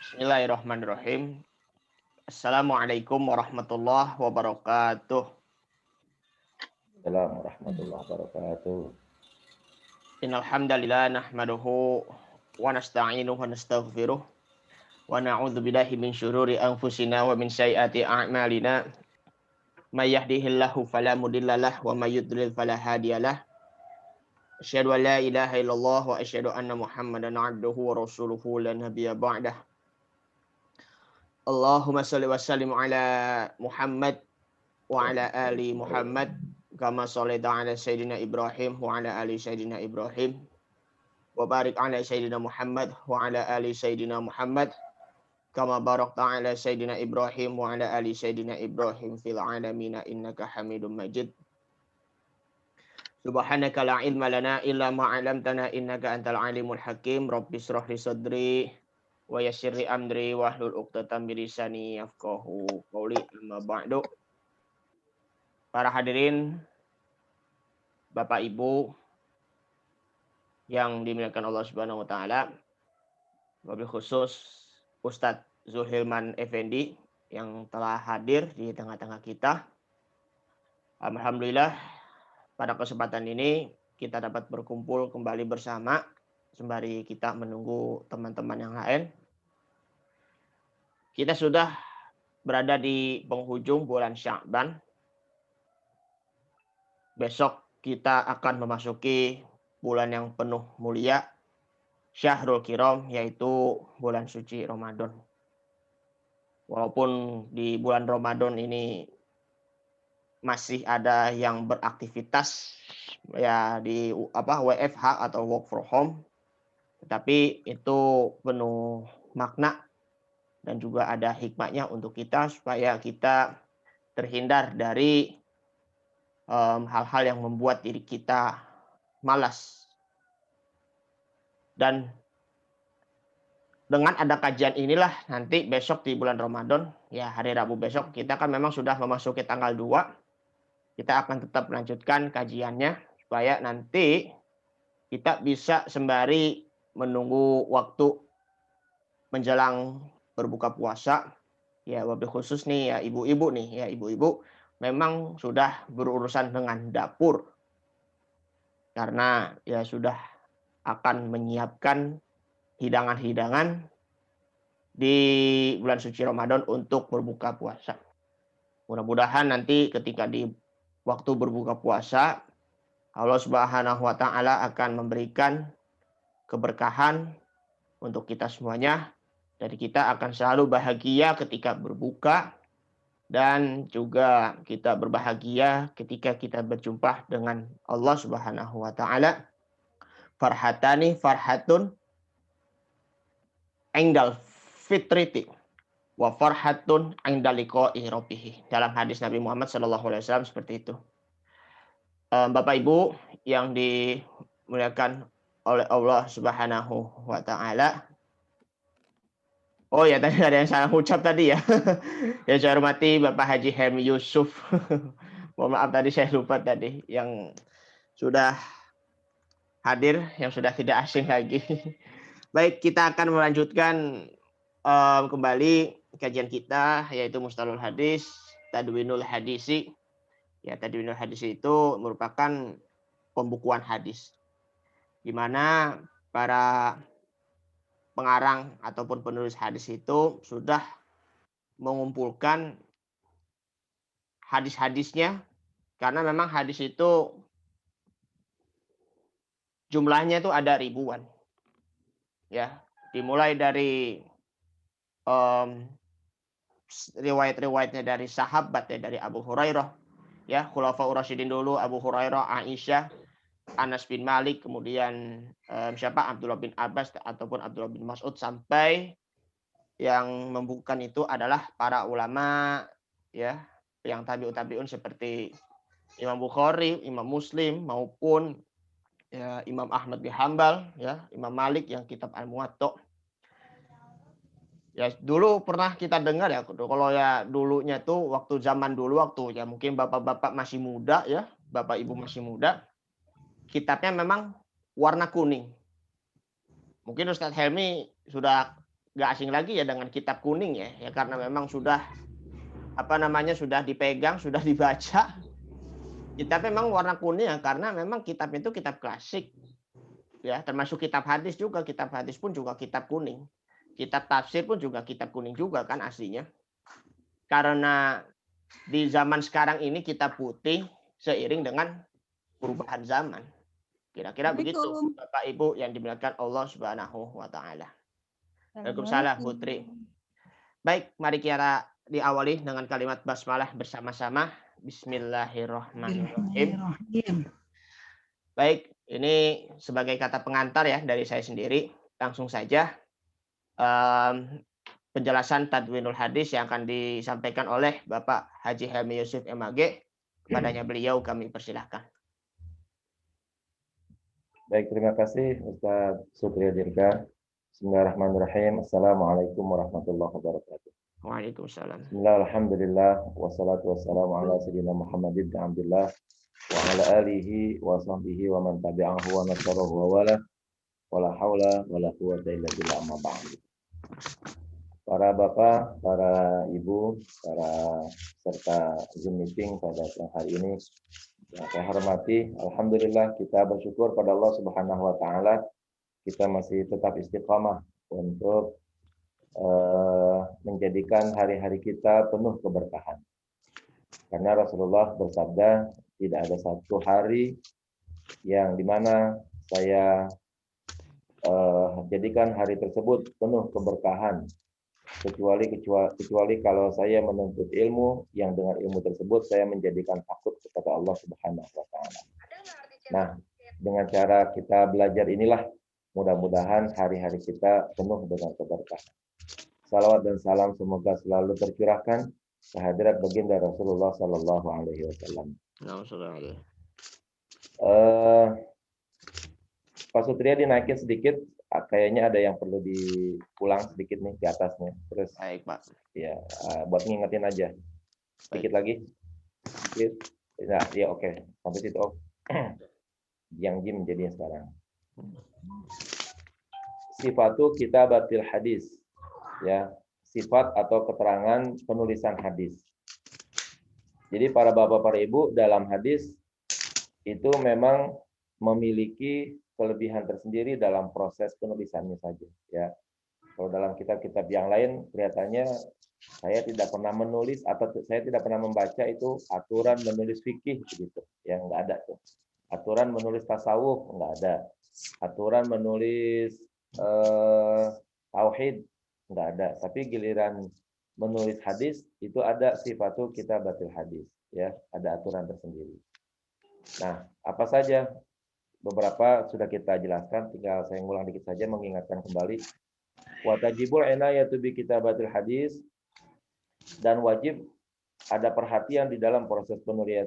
Bismillahirrahmanirrahim. Assalamualaikum warahmatullahi wabarakatuh. Assalamualaikum warahmatullahi wabarakatuh. Innal hamdalillah nahmaduhu wa nasta'inuhu wa nastaghfiruh wa na'udzu billahi min syururi anfusina wa min sayyiati a'malina. May yahdihillahu fala mudhillalah wa may yudlil fala hadiyalah. Asyhadu an la ilaha illallah wa asyhadu anna Muhammadan 'abduhu wa rasuluhu la nabiyya ba'dah. Allahumma shalli wa sallim ala Muhammad wa ala ali Muhammad kama shallaita ala sayyidina Ibrahim wa ala ali sayyidina Ibrahim wa barik ala sayyidina Muhammad wa ala ali sayyidina Muhammad kama barakta ala sayyidina Ibrahim wa ala ali sayyidina Ibrahim fil alamin innaka Hamidum Majid. Subhanaka la ilma lana illa ma 'allamtana innaka antal alimul hakim. Rabbis shrah li sadri wa yassir li amri wahlul 'uqdatam min lisani yafqahu qawli. Amma ba'du. Para hadirin, Bapak Ibu yang dimuliakan Allah Subhanahu wa taala, wabil khusus Ustadz Zulhilman Effendi yang telah hadir di tengah-tengah kita. Alhamdulillah pada kesempatan ini kita dapat berkumpul kembali bersama sembari kita menunggu teman-teman yang lain. Kita sudah berada di penghujung bulan Sya'ban. Besok kita akan memasuki bulan yang penuh mulia, Syahrul Kiram, yaitu bulan suci Ramadan. Walaupun di bulan Ramadan ini masih ada yang beraktivitas ya di WFH atau work from home, tetapi itu penuh makna dan juga ada hikmahnya untuk kita supaya kita terhindar dari hal-hal yang membuat diri kita malas. Dan dengan ada kajian inilah nanti besok di bulan Ramadan, ya hari Rabu besok, kita kan memang sudah memasuki tanggal 2. Kita akan tetap melanjutkan kajiannya supaya nanti kita bisa sembari menunggu waktu menjelang berbuka puasa. Ya wabil khusus nih ya ibu-ibu nih, ya ibu-ibu memang sudah berurusan dengan dapur karena ya sudah akan menyiapkan hidangan-hidangan di bulan suci Ramadan untuk berbuka puasa. Mudah-mudahan nanti ketika di waktu berbuka puasa Allah Subhanahu wa taala akan memberikan keberkahan untuk kita semuanya. Jadi kita akan selalu bahagia ketika berbuka dan juga kita berbahagia ketika kita berjumpa dengan Allah Subhanahu wa taala. Farhatun indal fitriti wa farhatun indal liqa'i rabbih. Dalam hadis Nabi Muhammad sallallahu alaihi wasallam seperti itu. Bapak Ibu yang dimuliakan oleh Allah Subhanahu wa taala. Oh ya, tadi ada yang salah ucap tadi ya. Yang saya hormati Bapak Haji Helmi Yusuf. Mohon maaf tadi saya lupa tadi yang sudah hadir, yang sudah tidak asing lagi. Baik, kita akan melanjutkan kembali kajian kita yaitu Mustalahul Hadis, Tadwinul Hadisi. Ya, Tadwinul Hadis itu merupakan pembukuan hadis di mana para pengarang ataupun penulis hadis itu sudah mengumpulkan hadis-hadisnya karena memang hadis itu jumlahnya itu ada ribuan. Ya, dimulai dari riwayat-riwayatnya dari sahabat ya, dari Abu Hurairah, ya, Khulafaur Rasyidin dulu, Abu Hurairah, Aisyah, Anas bin Malik, kemudian siapa Abdullah bin Abbas ataupun Abdullah bin Mas'ud, sampai yang membukukan itu adalah para ulama ya, yang tabi'un seperti Imam Bukhari, Imam Muslim maupun ya, Imam Ahmad bin Hambal, ya, Imam Malik yang kitab Al-Muwatta. Ya dulu pernah kita dengar ya, kalau ya dulunya tuh waktu zaman dulu waktu ya mungkin bapak-bapak masih muda ya, bapak ibu masih muda, kitabnya memang warna kuning. Mungkin Ustadz Helmi sudah nggak asing lagi ya dengan kitab kuning ya karena memang sudah sudah dipegang, sudah dibaca. Kitab memang warna kuning ya karena memang kitab itu kitab klasik. Ya, termasuk kitab hadis juga, kitab hadis pun juga kitab kuning. Kitab tafsir pun juga kitab kuning juga kan aslinya. Karena di zaman sekarang ini kitab putih seiring dengan perubahan zaman. Kira-kira begitu, Assalamualaikum. Bapak Ibu yang dimuliakan Allah Subhanahu wa taala. Waalaikumsalam, Putri. Baik, mari kita diawali dengan kalimat basmalah bersama-sama. Bismillahirrahmanirrahim. Baik, ini sebagai kata pengantar ya dari saya sendiri. Langsung saja penjelasan Tadwinul Hadis yang akan disampaikan oleh Bapak Haji Helmi Yusuf MAG. Kepadanya beliau kami persilahkan. Baik, terima kasih Ustaz Supriya Dirga. Bismillahirrahmanirrahim. Assalamualaikum warahmatullahi wabarakatuh. Waalaikumsalam. Bismillah, alhamdulillah, wassalatu wassalamu ala sayyidina Muhammad ibn Abdullah wa ala alihi wa sahbihi wa man tabi'ahu wa nasarahu wa wala wala hawla wala quwwata illa billah amma ba'd. Para bapak, para ibu, para serta Zoom meeting pada hari ini yang saya hormati, alhamdulillah kita bersyukur pada Allah Subhanahu wa taala kita masih tetap istiqamah untuk menjadikan hari-hari kita penuh keberkahan. Karena Rasulullah bersabda, tidak ada satu hari yang dimana saya jadikan hari tersebut penuh keberkahan, kecuali kalau saya menuntut ilmu, yang dengan ilmu tersebut saya menjadikan takut kepada Allah Subhanahu wa taala. Nah, dengan cara kita belajar inilah mudah-mudahan hari-hari kita penuh dengan keberkahan. Salawat dan salam semoga selalu tercurahkan kehadirat baginda Rasulullah Sallallahu Alaihi Wasallam. Pak Sutria dinaikin sedikit, kayaknya ada yang perlu diulang sedikit nih di atasnya. Terus, baik Pak. Ya, buat ngingetin aja. Sedikit lagi. Sedikit. Nah, ya oke. Sampai situ. Yang jim jadinya sekarang. Sifatu kitabatil hadis. Ya, sifat atau keterangan penulisan hadis. Jadi para bapak, para ibu, dalam hadis itu memang memiliki kelebihan tersendiri dalam proses penulisannya saja. Ya, kalau dalam kitab-kitab yang lain kelihatannya saya tidak pernah menulis atau saya tidak pernah membaca itu aturan menulis fikih begitu. Ya, nggak ada tuh. Aturan menulis tasawuf nggak ada. Aturan menulis tauhid nggak ada, tapi giliran menulis hadis itu ada sifatu kitabatil hadis, ya, ada aturan tersendiri. Nah, apa saja? Beberapa sudah kita jelaskan, tinggal saya ngulang dikit saja mengingatkan kembali. Wa tajibul inayatu bi kitabatil hadis, dan wajib ada perhatian di dalam proses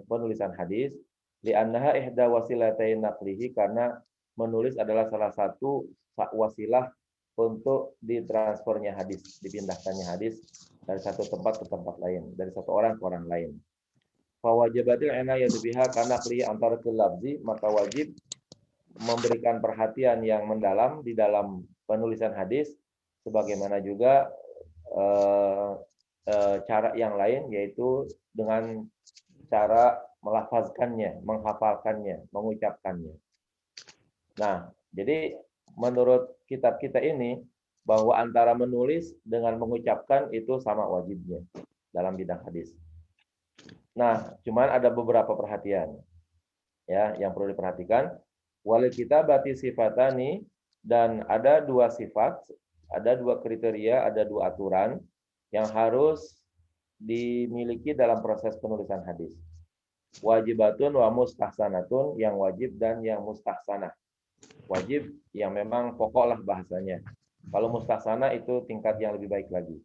penulisan hadis, li'annaha ihda wasilatain naqlihi, karena menulis adalah salah satu wasilah untuk ditransfernya hadis, dipindahkannya hadis dari satu tempat ke tempat lain, dari satu orang ke orang lain. Fawajibatil inayatu biha karena naqlihi antara lafzi, maka wajib memberikan perhatian yang mendalam di dalam penulisan hadis, sebagaimana juga cara yang lain, yaitu dengan cara melafazkannya, menghafalkannya, mengucapkannya. Nah, jadi menurut kitab kita ini, bahwa antara menulis dengan mengucapkan itu sama wajibnya dalam bidang hadis. Nah, cuman ada beberapa perhatian ya yang perlu diperhatikan. Walil kitabati sifatani, dan ada dua sifat, ada dua kriteria, ada dua aturan yang harus dimiliki dalam proses penulisan hadis. Wajibatun wa mustahsanatun, yang wajib dan yang mustahsanah. Wajib yang memang pokok lah bahasanya. Kalau mustahsanah itu tingkat yang lebih baik lagi.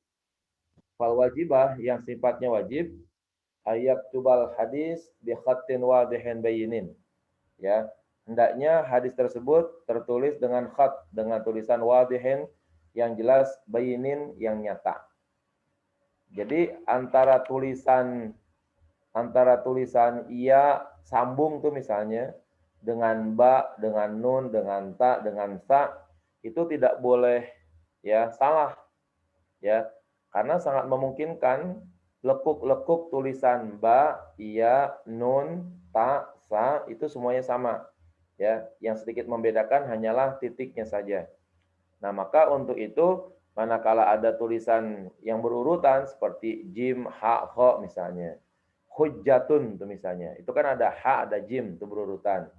Fal wajibah yang sifatnya wajib, ayat tubal hadis bi khatin wadihin bayinin. Ya, hendaknya hadis tersebut tertulis dengan khat, dengan tulisan wadihin yang jelas, bayinin yang nyata. Jadi antara tulisan iya sambung tuh misalnya dengan ba, dengan nun, dengan ta, dengan sa, itu tidak boleh ya salah ya. Karena sangat memungkinkan lekuk-lekuk tulisan ba, iya, nun, ta, sa itu semuanya sama. Ya, yang sedikit membedakan hanyalah titiknya saja. Nah, maka untuk itu manakala ada tulisan yang berurutan seperti jim, ha, kho misalnya. Hujjatun itu misalnya. Itu kan ada ha, ada jim itu berurutan.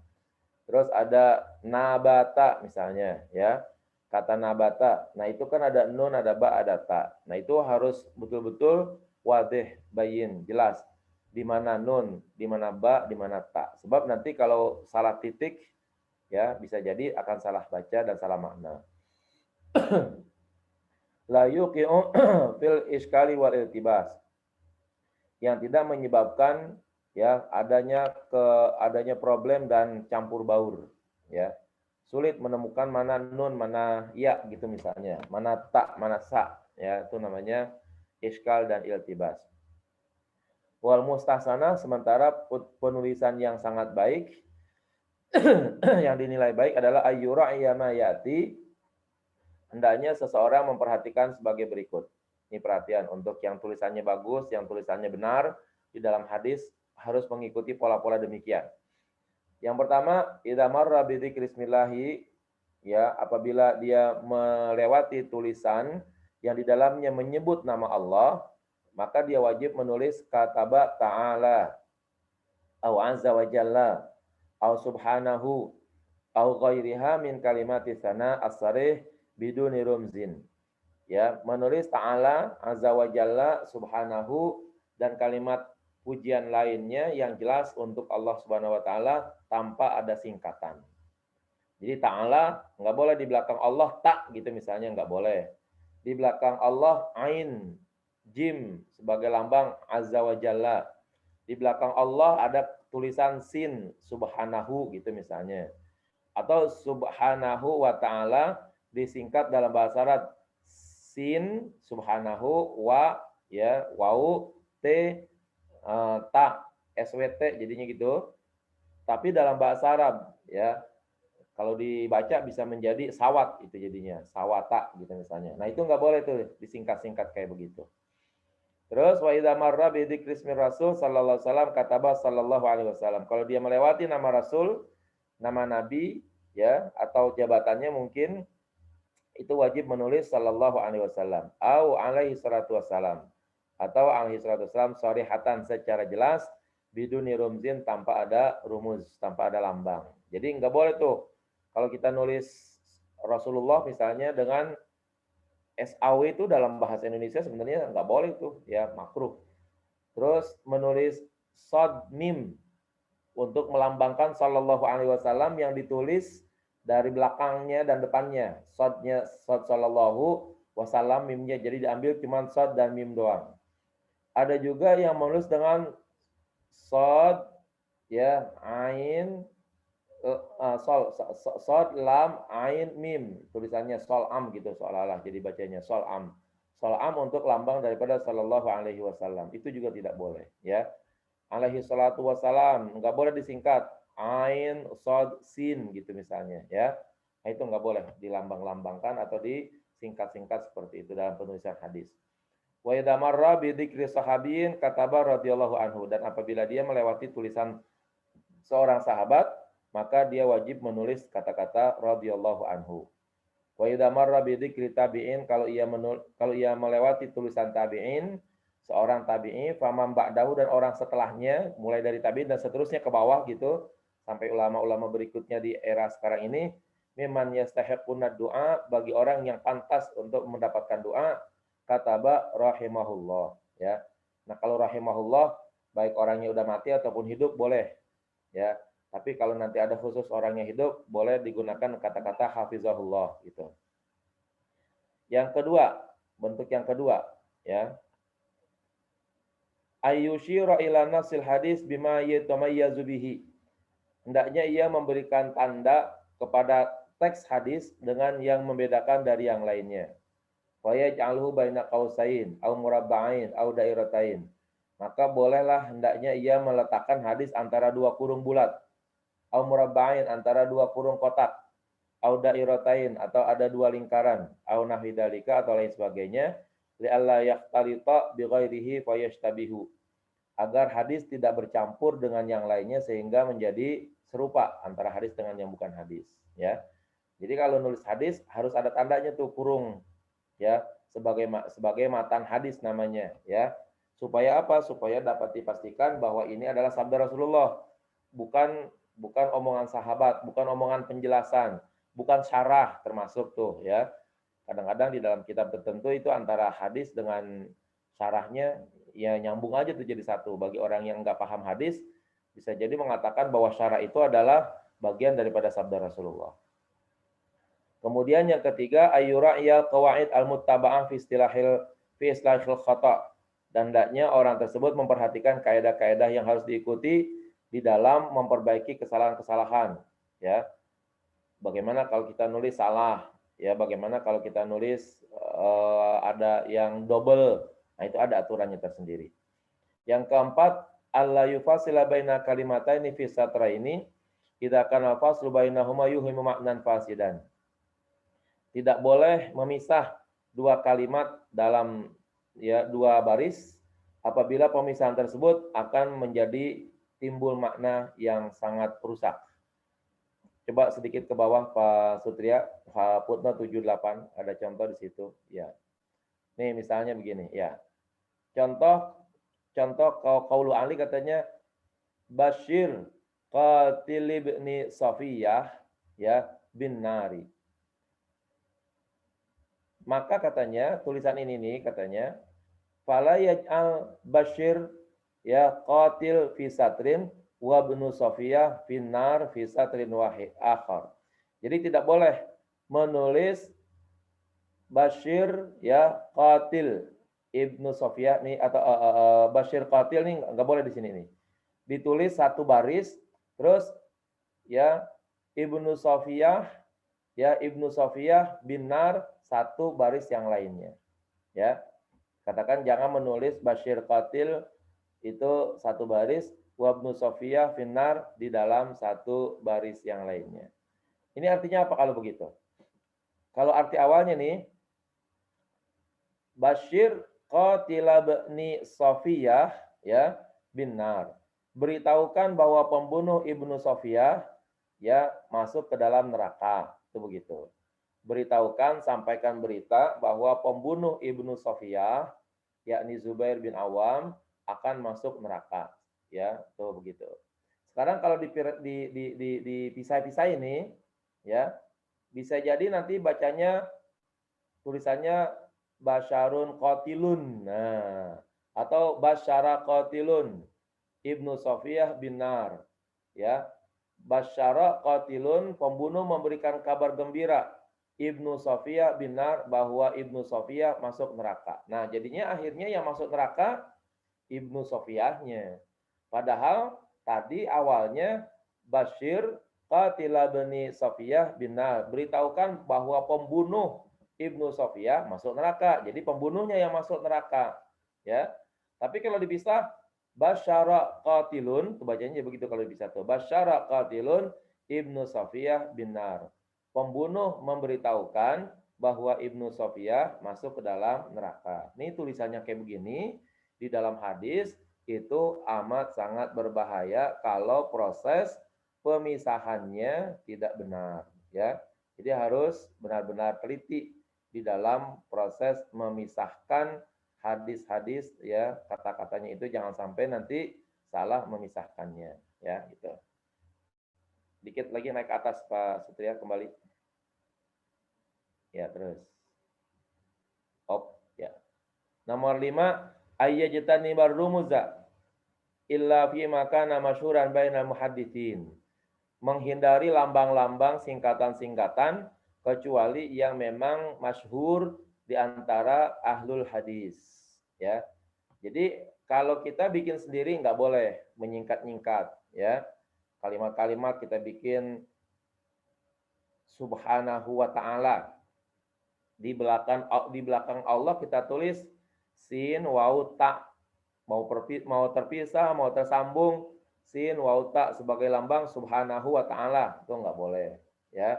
Terus ada nabata misalnya, ya. Kata nabata. Nah, itu kan ada nun, ada ba, ada ta. Nah, itu harus betul-betul wadih, bayin, jelas. Di mana nun, di mana ba, di mana ta. Sebab nanti kalau salah titik, ya bisa jadi akan salah baca dan salah makna. La yuqi'u fil iskali wal iltibas. Yang tidak menyebabkan ya adanya problem dan campur baur, ya. Sulit menemukan mana nun, mana ya gitu misalnya, mana tak, mana sa, ya itu namanya iskal dan iltibas. Wal mustahsanah, sementara penulisan yang sangat baik yang dinilai baik adalah ayyura ma yati, hendaknya seseorang memperhatikan sebagai berikut. Ini perhatian untuk yang tulisannya bagus, yang tulisannya benar di dalam hadis harus mengikuti pola-pola demikian. Yang pertama, idza marra bi dzikrismillahi, ya, apabila dia melewati tulisan yang di dalamnya menyebut nama Allah, maka dia wajib menulis kataba ta'ala au azza wa jalla au subhanahu au ghairiha min kalimati sana as-sarih biduni rumzin. Ya, menulis ta'ala, azza wa jalla, subhanahu, dan kalimat pujian lainnya yang jelas untuk Allah Subhanahu wa taala tanpa ada singkatan. Jadi ta'ala nggak boleh di belakang Allah tak gitu misalnya, nggak boleh. Di belakang Allah ain, jim sebagai lambang azza wa jalla. Di belakang Allah ada tulisan sin, subhanahu gitu misalnya. Atau subhanahu wa ta'ala disingkat dalam bahasa Arab sin, subhanahu, wa, ya, wau, t, ta, swt jadinya gitu. Tapi dalam bahasa Arab, ya, kalau dibaca bisa menjadi sawat itu jadinya, sawata gitu misalnya. Nah itu nggak boleh tuh disingkat-singkat kayak begitu. Terus wa idza marra bi dzikrismi Rasul sallallahu alaihi wasallam kataba sallallahu alaihi wasallam. Kalau dia melewati nama Rasul, nama Nabi, ya, atau jabatannya mungkin, itu wajib menulis sallallahu alaihi wasallam au alaihi salatu wasallam atau alaihi salatu wasallam sharihatan secara jelas biduni rumzin tanpa ada rumus, tanpa ada lambang. Jadi nggak boleh tuh kalau kita nulis Rasulullah misalnya dengan SAW itu dalam bahasa Indonesia sebenarnya nggak boleh tuh, ya, makruh. Terus menulis sod mim untuk melambangkan sallallahu alaihi wasallam yang ditulis dari belakangnya dan depannya. Sodnya sod sallallahu wasallam, mimnya jadi diambil cuma sod dan mim doang. Ada juga yang menulis dengan sod, ya, ain, sod lam ain mim, tulisannya sol am gitu seolah-olah jadi bacanya sol am. Sol am untuk lambang daripada sallallahu alaihi wasallam. Itu juga tidak boleh, ya. Alaihi salatu wassalam nggak boleh disingkat ain sod sin gitu misalnya, ya. Nah, itu nggak boleh dilambang-lambangkan atau disingkat-singkat seperti itu dalam penulisan hadis. Wa idza marra bi dzikri sahabiyin kataba radhiyallahu anhu, dan apabila dia melewati tulisan seorang sahabat maka dia wajib menulis kata-kata radhiyallahu anhu. Wa idza marra bi dzikri tabi'in, kalau ia melewati tulisan tabi'in, seorang tabi'i, faman ba'dahu, dan orang setelahnya, mulai dari tabi'in dan seterusnya ke bawah gitu, sampai ulama-ulama berikutnya di era sekarang ini, mimman yastahiquna du'a, bagi orang yang pantas untuk mendapatkan doa, kataba rahimahullah, ya. Nah, kalau rahimahullah baik orangnya udah mati ataupun hidup boleh, ya. Tapi kalau nanti ada khusus orangnya hidup, boleh digunakan kata-kata hafizahullah gitu. Yang kedua, bentuk yang kedua, ya. Ayyushira ila nasil hadis bima yatamayyazu bihi. Hendaknya ia memberikan tanda kepada teks hadis dengan yang membedakan dari yang lainnya. Fa yaj'alhu baina qausain au murabba'ain au dairatain. Maka bolehlah hendaknya ia meletakkan hadis antara dua kurung bulat, au murabba'ain antara dua kurung kotak, au dairatain atau ada dua lingkaran, au nahwi dalika atau lain sebagainya. li'alla yahtalita bi ghairihi fayashtabihu, agar hadis tidak bercampur dengan yang lainnya sehingga menjadi serupa antara hadis dengan yang bukan hadis, ya. Jadi kalau nulis hadis harus ada tandanya tuh, kurung, ya, sebagai matan hadis namanya, ya. Supaya apa? Supaya dapat dipastikan bahwa ini adalah sabda Rasulullah, bukan bukan omongan sahabat, bukan omongan penjelasan, bukan syarah termasuk tuh, ya. Kadang-kadang di dalam kitab tertentu itu antara hadis dengan syarahnya ya nyambung aja tuh jadi satu. Bagi orang yang nggak paham hadis, bisa jadi mengatakan bahwa syarah itu adalah bagian daripada sabda Rasulullah. Kemudian yang ketiga, ayyura'iyal qawaid al-muttaba'ah fi istilahil khata'. Dan hendaknya orang tersebut memperhatikan kaidah-kaidah yang harus diikuti di dalam memperbaiki kesalahan-kesalahan, ya. Bagaimana kalau kita nulis salah, ya, bagaimana kalau kita nulis ada yang double. Nah, itu ada aturannya tersendiri. Yang keempat, alla yufasila baina kalimataini fi satraini idza kana faslu bainahuma yuhimu ma'nan fasidan. Tidak boleh memisah dua kalimat dalam, ya, dua baris apabila pemisahan tersebut akan menjadi timbul makna yang sangat rusak. Coba sedikit ke bawah Pak Sutria, footnote 78, ada contoh di situ, ya. Nih misalnya begini, ya. Contoh qaulu Ali katanya Bashir qatil ibni Safiyah, ya, bin nari. Maka katanya tulisan ini nih katanya fala yaj'al Bashir, ya, qatil fi satrin wa ibnu Safiyah finnar fi satrin wahid akhar. Jadi tidak boleh menulis Bashir, ya, qatil ibnu Safiyah nih, atau Bashir qatil nih nggak boleh di sini nih. Ditulis satu baris, terus, ya, ibnu Safiyah, ya, ibnu Safiyah binar satu baris yang lainnya, ya. Katakan jangan menulis Bashir qatil itu satu baris, wabnu Sofiyah finar di dalam satu baris yang lainnya. Ini artinya apa kalau begitu? Kalau arti awalnya nih, Bashir qatila bni Sofiyah, ya, binar. Beritahukan bahwa pembunuh ibnu Sofiyah, ya, masuk ke dalam neraka. Itu begitu. Beritahukan, sampaikan berita bahwa pembunuh ibnu Sofiyah, yakni Zubair bin Awam, akan masuk neraka, ya, tuh begitu. Sekarang kalau dipisah-pisah ini, ya, bisa jadi nanti bacanya tulisannya Basyarun qatilun, nah, atau Basyara qatilun ibnu Safiyah bin nar, ya. Basyara qatilun, pembunuh memberikan kabar gembira ibnu Safiyah bin nar, bahwa ibnu Safiyah masuk neraka. Nah, jadinya akhirnya yang masuk neraka ibnu Safiyahnya. Padahal tadi awalnya Bashir qatila bani Safiyah bin nar, beritahukan bahwa pembunuh ibnu Safiyah masuk neraka. Jadi pembunuhnya yang masuk neraka, ya. Tapi kalau dipisah Basyara qatilun, bacanya begitu kalau dipisah tuh. Basyara qatilun ibnu Safiyah bin nar. Pembunuh memberitahukan bahwa ibnu Safiyah masuk ke dalam neraka. Ini tulisannya kayak begini. Di dalam hadis itu amat sangat berbahaya kalau proses pemisahannya tidak benar, ya. Jadi harus benar-benar teliti di dalam proses memisahkan hadis-hadis, ya, kata-katanya itu jangan sampai nanti salah memisahkannya, ya, gitu. Dikit lagi naik ke atas Pak Sutria, kembali. Ya, terus. Ya. Nomor 5, ayyajtani barrumuza illa fi makana masyhuran bainal muhadditsin. Menghindari lambang-lambang singkatan-singkatan kecuali yang memang masyhur di antara ahlul hadis, ya. Jadi kalau kita bikin sendiri nggak boleh menyingkat-nyingkat, ya. Kalimat-kalimat kita bikin subhanahu wa ta'ala. Di belakang Allah kita tulis sin waw ta, mau terpisah mau tersambung sin waw ta sebagai lambang subhanahu wa ta'ala, itu nggak boleh, ya.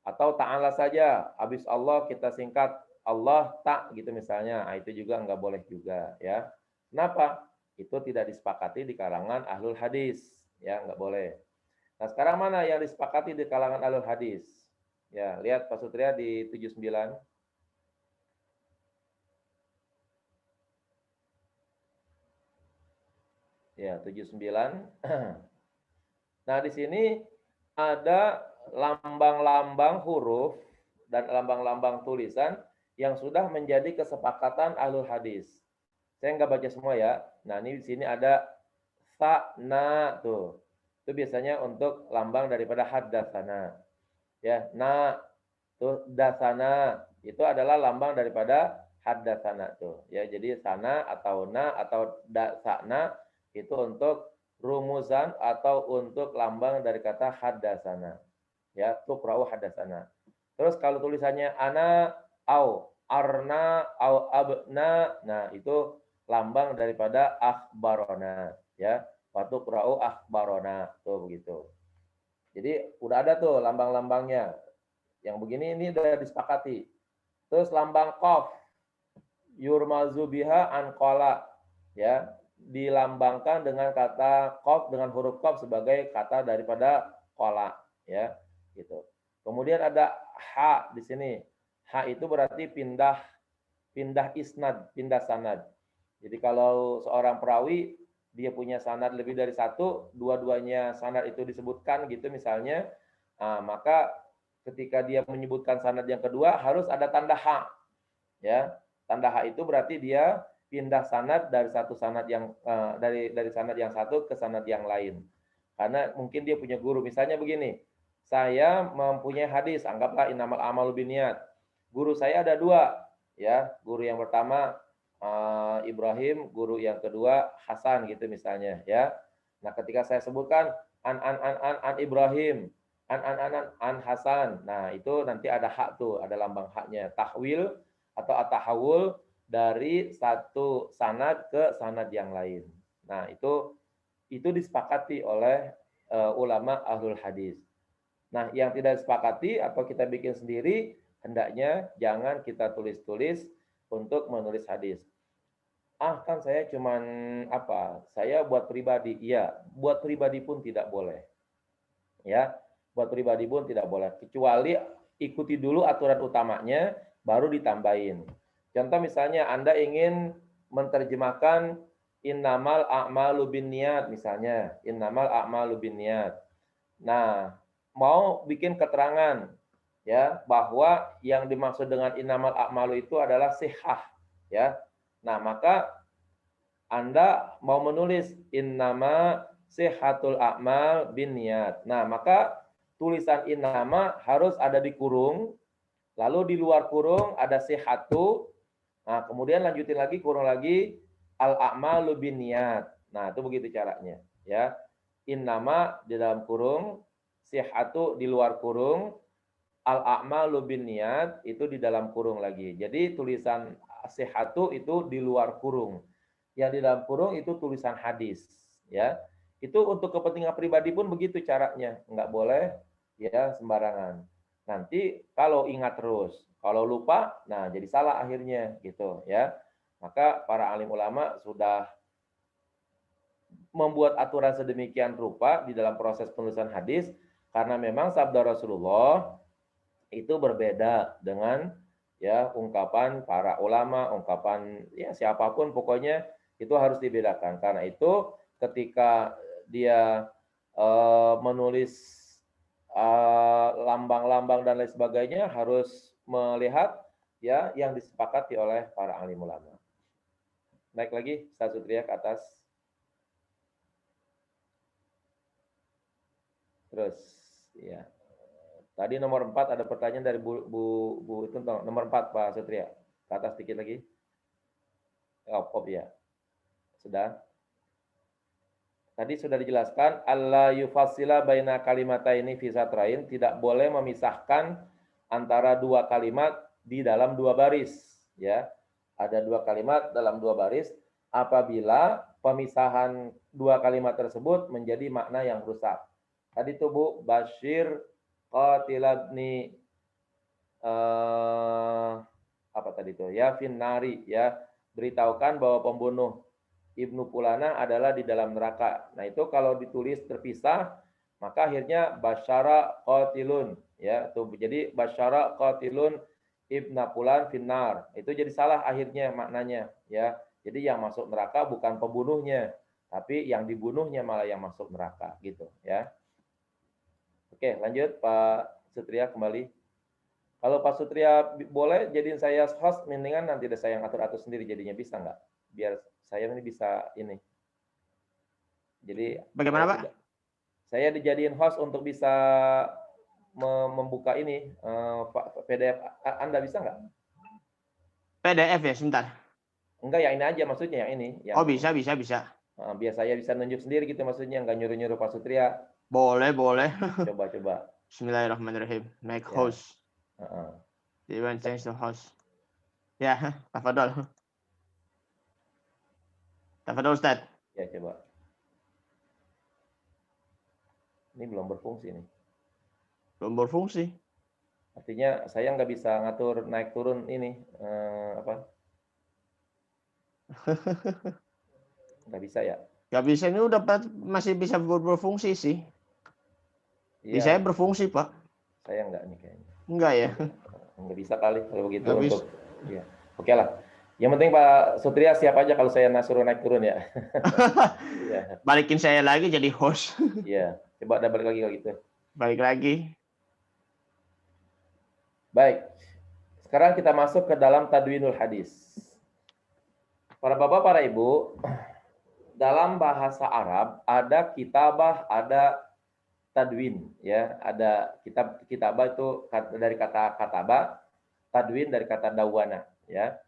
Atau ta'ala saja, habis Allah kita singkat Allah tak gitu misalnya, nah, itu juga nggak boleh juga ya. Kenapa? Itu tidak disepakati di kalangan ahlul hadis, ya nggak boleh. Nah sekarang mana yang disepakati di kalangan ahlul hadis? Ya lihat Pak Sutria di 79. Ya 79. Nah di sini ada lambang-lambang huruf dan lambang-lambang tulisan yang sudah menjadi kesepakatan ahlul hadis. Saya nggak baca semua ya. Nah ini di sini ada sa, na tuh. Itu biasanya untuk lambang daripada haddatsana. Ya, na tuh dasana itu adalah lambang daripada haddatsana tuh. Ya, jadi sana atau na atau dasana itu untuk rumusan atau untuk lambang dari kata haddatsana. Ya, tuqra'u haddatsana. Terus kalau tulisannya ana au arna au abna, nah itu lambang daripada akhbarona ya. Fatuqra'u akhbarona tuh begitu. Jadi udah ada tuh lambang-lambangnya. Yang begini ini udah disepakati. Terus lambang qaf yurmazu biha an qala ya, dilambangkan dengan kata qaf dengan huruf qaf sebagai kata daripada qala ya, gitu. Kemudian ada ha di sini. Ha itu berarti pindah isnad, pindah sanad. Jadi kalau seorang perawi dia punya sanad lebih dari satu, dua-duanya sanad itu disebutkan gitu misalnya, maka ketika dia menyebutkan sanad yang kedua harus ada tanda ha. Ya, tanda ha itu berarti dia pindah sanad dari satu sanad yang dari sanad yang satu ke sanad yang lain. Karena mungkin dia punya guru, misalnya begini, saya mempunyai hadis, anggaplah innamal a'malu binniyat. Guru saya ada dua, ya. Guru yang pertama Ibrahim, guru yang kedua Hasan gitu misalnya, ya. Nah, ketika saya sebutkan an Ibrahim, an Hasan. Nah, itu nanti ada hak tuh, ada lambang haknya. Tahwil atau at-tahawul dari satu sanad ke sanad yang lain. Nah, itu disepakati oleh ulama ahlul hadis. Nah, yang tidak disepakati atau kita bikin sendiri, hendaknya jangan kita tulis-tulis untuk menulis hadis. Kan saya cuman saya buat pribadi. Iya, buat pribadi pun tidak boleh. Ya, buat pribadi pun tidak boleh. Kecuali ikuti dulu aturan utamanya, baru ditambahin. Contoh misalnya Anda ingin menerjemahkan innamal a'malu binniyat misalnya, innamal a'malu binniyat. Nah, mau bikin keterangan ya bahwa yang dimaksud dengan innamal a'malu itu adalah sihah ya. Nah, maka Anda mau menulis innama sihatul a'mal binniyat. Nah, maka tulisan innama harus ada di kurung, lalu di luar kurung ada sihatu. Nah, kemudian lanjutin lagi kurung lagi al-a'malu binniyat. Nah, itu begitu caranya ya. Innama di dalam kurung, sihatu di luar kurung, al-a'malu binniyat itu di dalam kurung lagi. Jadi tulisan sihatu itu di luar kurung. Yang di dalam kurung itu tulisan hadis ya. Itu untuk kepentingan pribadi pun begitu caranya, nggak boleh ya sembarangan. Nanti kalau ingat terus, kalau lupa, nah jadi salah akhirnya gitu ya. Maka para alim ulama sudah membuat aturan sedemikian rupa di dalam proses penulisan hadis karena memang sabda Rasulullah itu berbeda dengan ya ungkapan para ulama, ungkapan ya siapapun pokoknya itu harus dibedakan. Karena itu ketika dia menulis lambang-lambang dan lain sebagainya harus melihat ya yang disepakati oleh para alim ulama. Naik lagi Ustaz Sutria ke atas. Terus ya. Tadi nomor 4 ada pertanyaan dari Bu itu nomor 4 Pak Sutria. Ke atas sedikit lagi. Oh ya. Sudah. Tadi sudah dijelaskan alla yufassila baina kalimataini fi satrain, tidak boleh memisahkan antara dua kalimat di dalam dua baris, ya. Ada dua kalimat dalam dua baris apabila pemisahan dua kalimat tersebut menjadi makna yang rusak. Tadi tuh Bu, Bashir qatilabni tadi itu ya finnari ya, beritahukan bahwa pembunuh Ibnu Pulana adalah di dalam neraka. Nah, itu kalau ditulis terpisah maka akhirnya basyara qatilun ya, tuh jadi basyara qatilun Ibnu Pulan finnar. Itu jadi salah akhirnya maknanya ya. Jadi yang masuk neraka bukan pembunuhnya, tapi yang dibunuhnya malah yang masuk neraka gitu ya. Oke, lanjut Pak Sutria kembali. Kalau Pak Sutria boleh jadiin saya host, mendingan nanti saya yang atur-atur sendiri jadinya, bisa nggak? Biar saya ini bisa ini. Jadi Bagaimana, Pak? Saya dijadiin host untuk bisa membuka ini PDF. Anda bisa nggak? PDF ya, sebentar. Enggak, yang ini aja maksudnya, yang ini. Yang, oh, bisa. Biar saya bisa nunjuk sendiri gitu maksudnya, nggak nyuruh-nyuruh Pak Sutria. Boleh. Coba. Bismillahirrahmanirrahim. Make host. You want change the host? Ya, tafadhol. Ustaz. Ya, coba. Ini belum berfungsi nih. Belum berfungsi. Artinya saya nggak bisa ngatur naik turun ini apa? Nggak bisa ya? Nggak bisa, ini udah masih bisa berfungsi sih. Di saya berfungsi, Pak. Saya nggak nih kayaknya. Enggak ya? Nggak bisa kali kalau begitu nggak untuk. Ya. Oke lah. Yang penting Pak Sutria siap aja kalau saya suruh naik turun ya. Ya. Balikin saya lagi jadi host. Iya, coba ada balik lagi kalau gitu. Balik lagi. Baik. Sekarang kita masuk ke dalam tadwinul hadis. Para bapak, para ibu, dalam bahasa Arab ada kitabah, ada tadwin ya, ada kitabah itu dari kata kataba, tadwin dari kata dawana ya.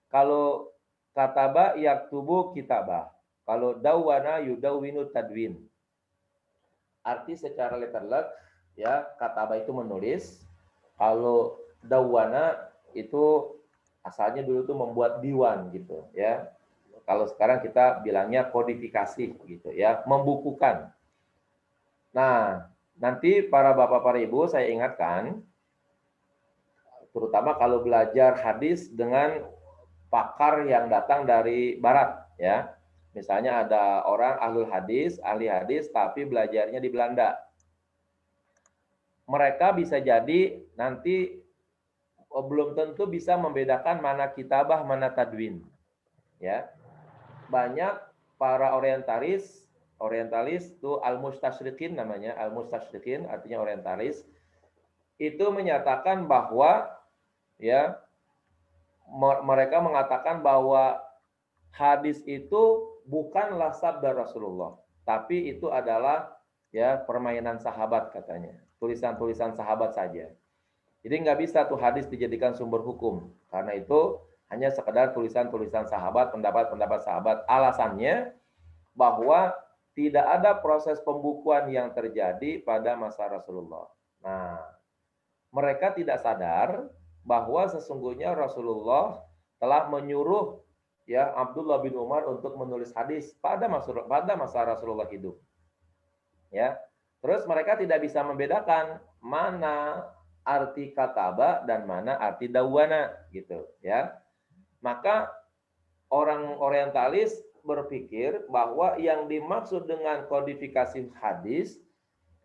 Kalau kataba yaktubu kitabah, kalau dawana yudawwinu tadwin. Arti secara letterlek ya, kataba itu menulis, kalau dawana itu asalnya dulu tuh membuat diwan gitu ya. Kalau sekarang kita bilangnya kodifikasi gitu ya, membukukan. Nah, nanti para bapak, para ibu saya ingatkan, terutama kalau belajar hadis dengan pakar yang datang dari barat ya. Misalnya ada orang ahli hadis tapi belajarnya di Belanda. Mereka bisa jadi nanti belum tentu bisa membedakan mana kitabah, mana tadwin. Ya. Banyak para orientalis itu al-mustasyriqin namanya, al-mustasyriqin artinya orientalis, itu menyatakan bahwa ya mereka mengatakan bahwa hadis itu bukanlah sabda Rasulullah, tapi itu adalah ya permainan sahabat katanya, tulisan-tulisan sahabat saja. Jadi nggak bisa tuh hadis dijadikan sumber hukum, karena itu hanya sekedar tulisan-tulisan sahabat, pendapat-pendapat sahabat. Alasannya bahwa tidak ada proses pembukuan yang terjadi pada masa Rasulullah. Nah, mereka tidak sadar bahwa sesungguhnya Rasulullah telah menyuruh ya Abdullah bin Umar untuk menulis hadis pada masa Rasulullah hidup. Ya. Terus mereka tidak bisa membedakan mana arti kataba dan mana arti dawana gitu ya. Maka orang orientalis berpikir bahwa yang dimaksud dengan kodifikasi hadis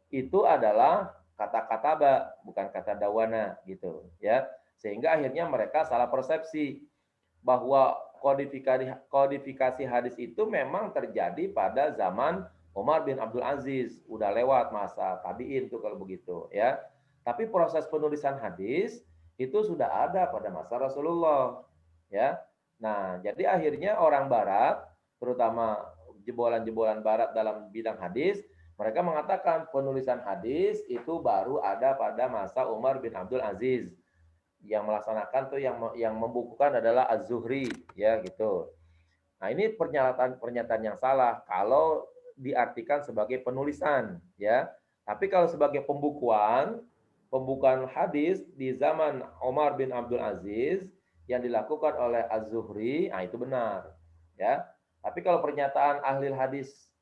itu adalah kata kataba, bukan kata dawana gitu ya. Sehingga akhirnya mereka salah persepsi bahwa kodifikasi hadis itu memang terjadi pada zaman Umar bin Abdul Aziz, udah lewat masa tabi'in tuh kalau begitu ya. Tapi proses penulisan hadis itu sudah ada pada masa Rasulullah ya. Nah, jadi akhirnya orang barat, terutama jebolan-jebolan barat dalam bidang hadis, mereka mengatakan penulisan hadis itu baru ada pada masa Umar bin Abdul Aziz. Yang melaksanakan tuh yang membukukan adalah Az-Zuhri ya gitu. Nah, ini pernyataan yang salah kalau diartikan sebagai penulisan ya. Tapi kalau sebagai pembukuan hadis di zaman Umar bin Abdul Aziz yang dilakukan oleh Az-Zuhri, nah itu benar ya. Tapi kalau pernyataan ahli hadis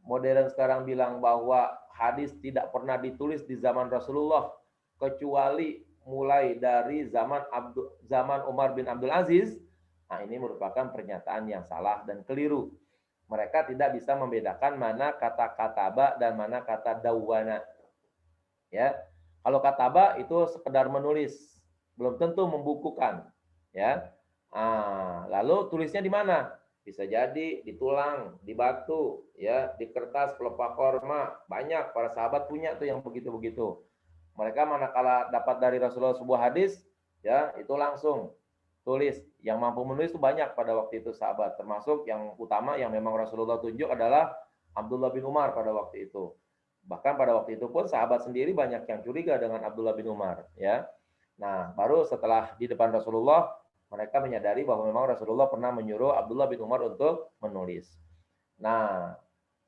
modern sekarang bilang bahwa hadis tidak pernah ditulis di zaman Rasulullah kecuali mulai dari zaman Umar bin Abdul Aziz, nah ini merupakan pernyataan yang salah dan keliru. Mereka tidak bisa membedakan mana kata kataba dan mana kata dawana. Ya, kalau kataba itu sekedar menulis, belum tentu membukukan. Ya, lalu tulisnya di mana? Bisa jadi di tulang, di batu, ya, di kertas, pelepah korma. Banyak para sahabat punya tuh yang begitu-begitu. Mereka manakala dapat dari Rasulullah sebuah hadis, ya, itu langsung tulis. Yang mampu menulis itu banyak pada waktu itu sahabat. Termasuk yang utama yang memang Rasulullah tunjuk adalah Abdullah bin Umar pada waktu itu. Bahkan pada waktu itu pun sahabat sendiri banyak yang curiga dengan Abdullah bin Umar, ya. Nah, baru setelah di depan Rasulullah mereka menyadari bahwa memang Rasulullah pernah menyuruh Abdullah bin Umar untuk menulis. Nah,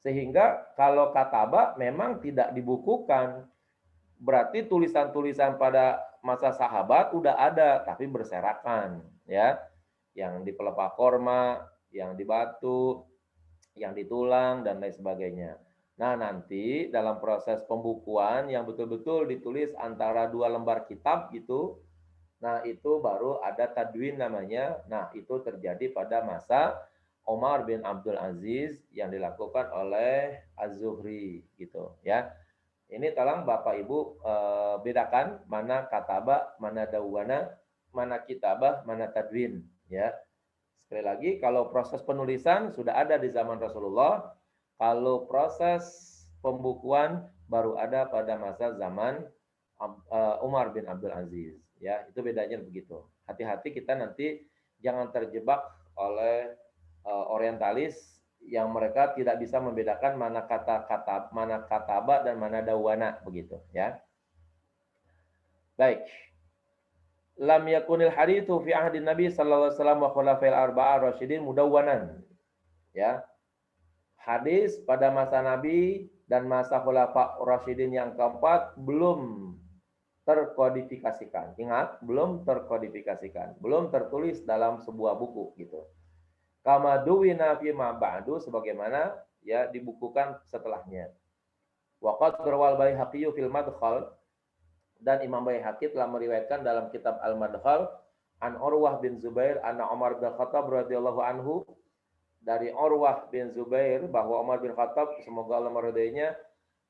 sehingga kalau kataba memang tidak dibukukan, berarti tulisan-tulisan pada masa sahabat udah ada, tapi berserakan, ya. Yang di pelepah korma, yang di batu, yang di tulang, dan lain sebagainya. Nah, nanti dalam proses pembukuan yang betul-betul ditulis antara dua lembar kitab gitu, nah, itu baru ada tadwin namanya. Nah, itu terjadi pada masa Umar bin Abdul Aziz yang dilakukan oleh Az-Zuhri gitu, ya. Ini tolong Bapak Ibu bedakan mana kataba, mana dawana, mana kitabah, mana tadwin, ya. Sekali lagi, kalau proses penulisan sudah ada di zaman Rasulullah, kalau proses pembukuan baru ada pada masa zaman Umar bin Abdul Aziz. Ya, itu bedanya begitu. Hati-hati kita nanti jangan terjebak oleh orientalis yang mereka tidak bisa membedakan mana kata-kata, mana kataba dan mana dawana begitu, ya. Baik. Lam yakunil hadithu fi ahdin Nabi sallallahu alaihi wasallam wa khulafail arba'ah rasyidin mudawwanan. Ya. Hadis pada masa Nabi dan masa khulafa rasyidin yang keempat belum terkodifikasikan. Ingat, belum terkodifikasikan, belum tertulis dalam sebuah buku gitu. Kama duwina fi ma ba'du, sebagaimana ya dibukukan setelahnya. Wa qad rawal Baihaqi fil Madkhal, dan Imam Baihaqi telah meriwayatkan dalam kitab Al-Madkhal an Urwah bin Zubair anna Umar bin Khattab radhiyallahu anhu, dari Urwah bin Zubair bahwa Umar bin Khattab semoga Allah meridainya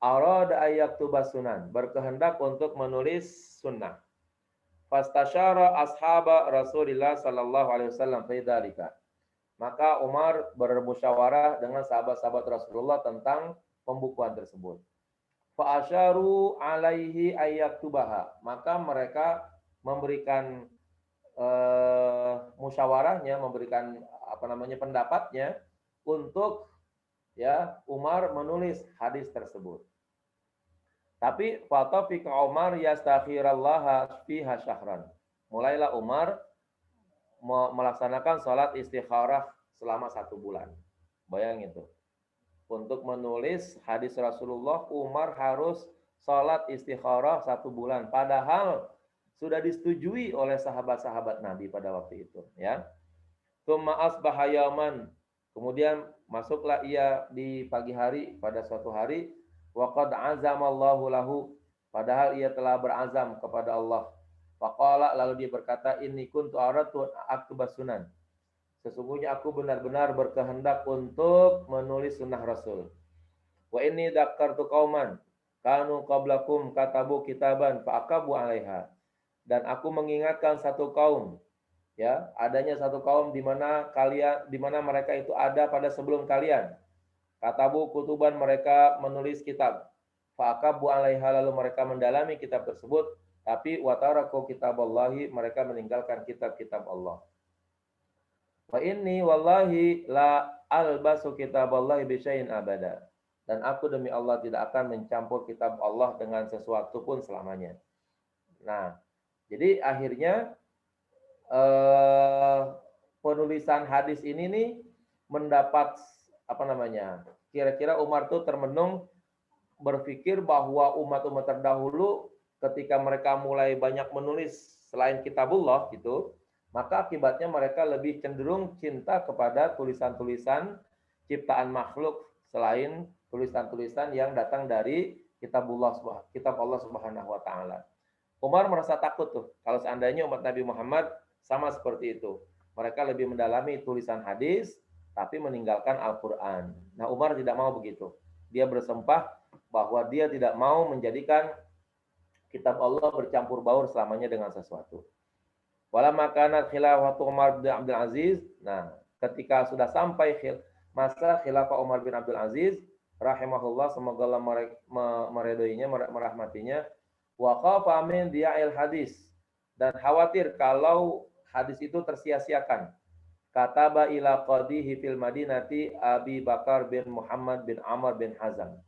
arada ayyaktuba sunan, berkehendak untuk menulis sunnah. Fastasyara ashaba Rasulillah sallallahu alaihi wasallam fi dzalika. Maka Umar bermusyawarah dengan sahabat-sahabat Rasulullah tentang pembukuan tersebut. Fa asyaru alaihi ayyaktubaha. Maka mereka memberikan musyawarahnya, memberikan pendapatnya untuk ya Umar menulis hadis tersebut. Tapi fatafika Umar yastakhirallaha fiha syahran. Mulailah Umar melaksanakan salat istikharah selama 1 bulan. Bayangin tuh. Untuk menulis hadis Rasulullah, Umar harus salat istikharah 1 bulan. Padahal sudah disetujui oleh sahabat-sahabat Nabi pada waktu itu, ya. Tsumma asbaha yauman, kemudian masuklah ia di pagi hari pada suatu hari, wa qad azamallahu lahu, padahal ia telah berazam kepada Allah. Faqala, lalu dia berkata, inni kuntu aradtu aktubas sunan, sesungguhnya aku benar-benar berkehendak untuk menulis sunnah Rasul. Wa inni dzakartu qauman kanu qablakum katabu kitaban fa aqabu 'alaiha, dan aku mengingatkan satu kaum, ya, adanya satu kaum di mana mereka itu ada pada sebelum kalian. Katabu kutuban, mereka menulis kitab. Fa aqabu 'alaiha, lalu mereka mendalami kitab tersebut, tapi wa taraku kitaballahi, mereka meninggalkan kitab-kitab Allah. Wa inni wallahi la albasu kitaballahi bisyai'in abada. Dan aku demi Allah tidak akan mencampur kitab Allah dengan sesuatu pun selamanya. Nah, jadi akhirnya penulisan hadis ini nih mendapat kira-kira Umar tuh termenung berpikir bahwa umat-umat terdahulu ketika mereka mulai banyak menulis selain kitabullah gitu, maka akibatnya mereka lebih cenderung cinta kepada tulisan-tulisan ciptaan makhluk selain tulisan-tulisan yang datang dari kitab Allah Subhanahu wa taala. Umar merasa takut tuh kalau seandainya umat Nabi Muhammad sama seperti itu. Mereka lebih mendalami tulisan hadis tapi meninggalkan Al-Quran. Nah, Umar tidak mau begitu. Dia bersumpah bahwa dia tidak mau menjadikan kitab Allah bercampur baur selamanya dengan sesuatu. Walamma kanat khilafatu Umar bin Abdul Aziz. Nah, ketika sudah sampai masa khilafah Umar bin Abdul Aziz, rahimahullah, semoga Allah meridhoinya, merahmatinya, wa khafa min dia'il hadis, dan khawatir kalau hadis itu tersia-siakan. Kataba ila qadihi fil Madinati Abi Bakar bin Muhammad bin Amr bin Hazam.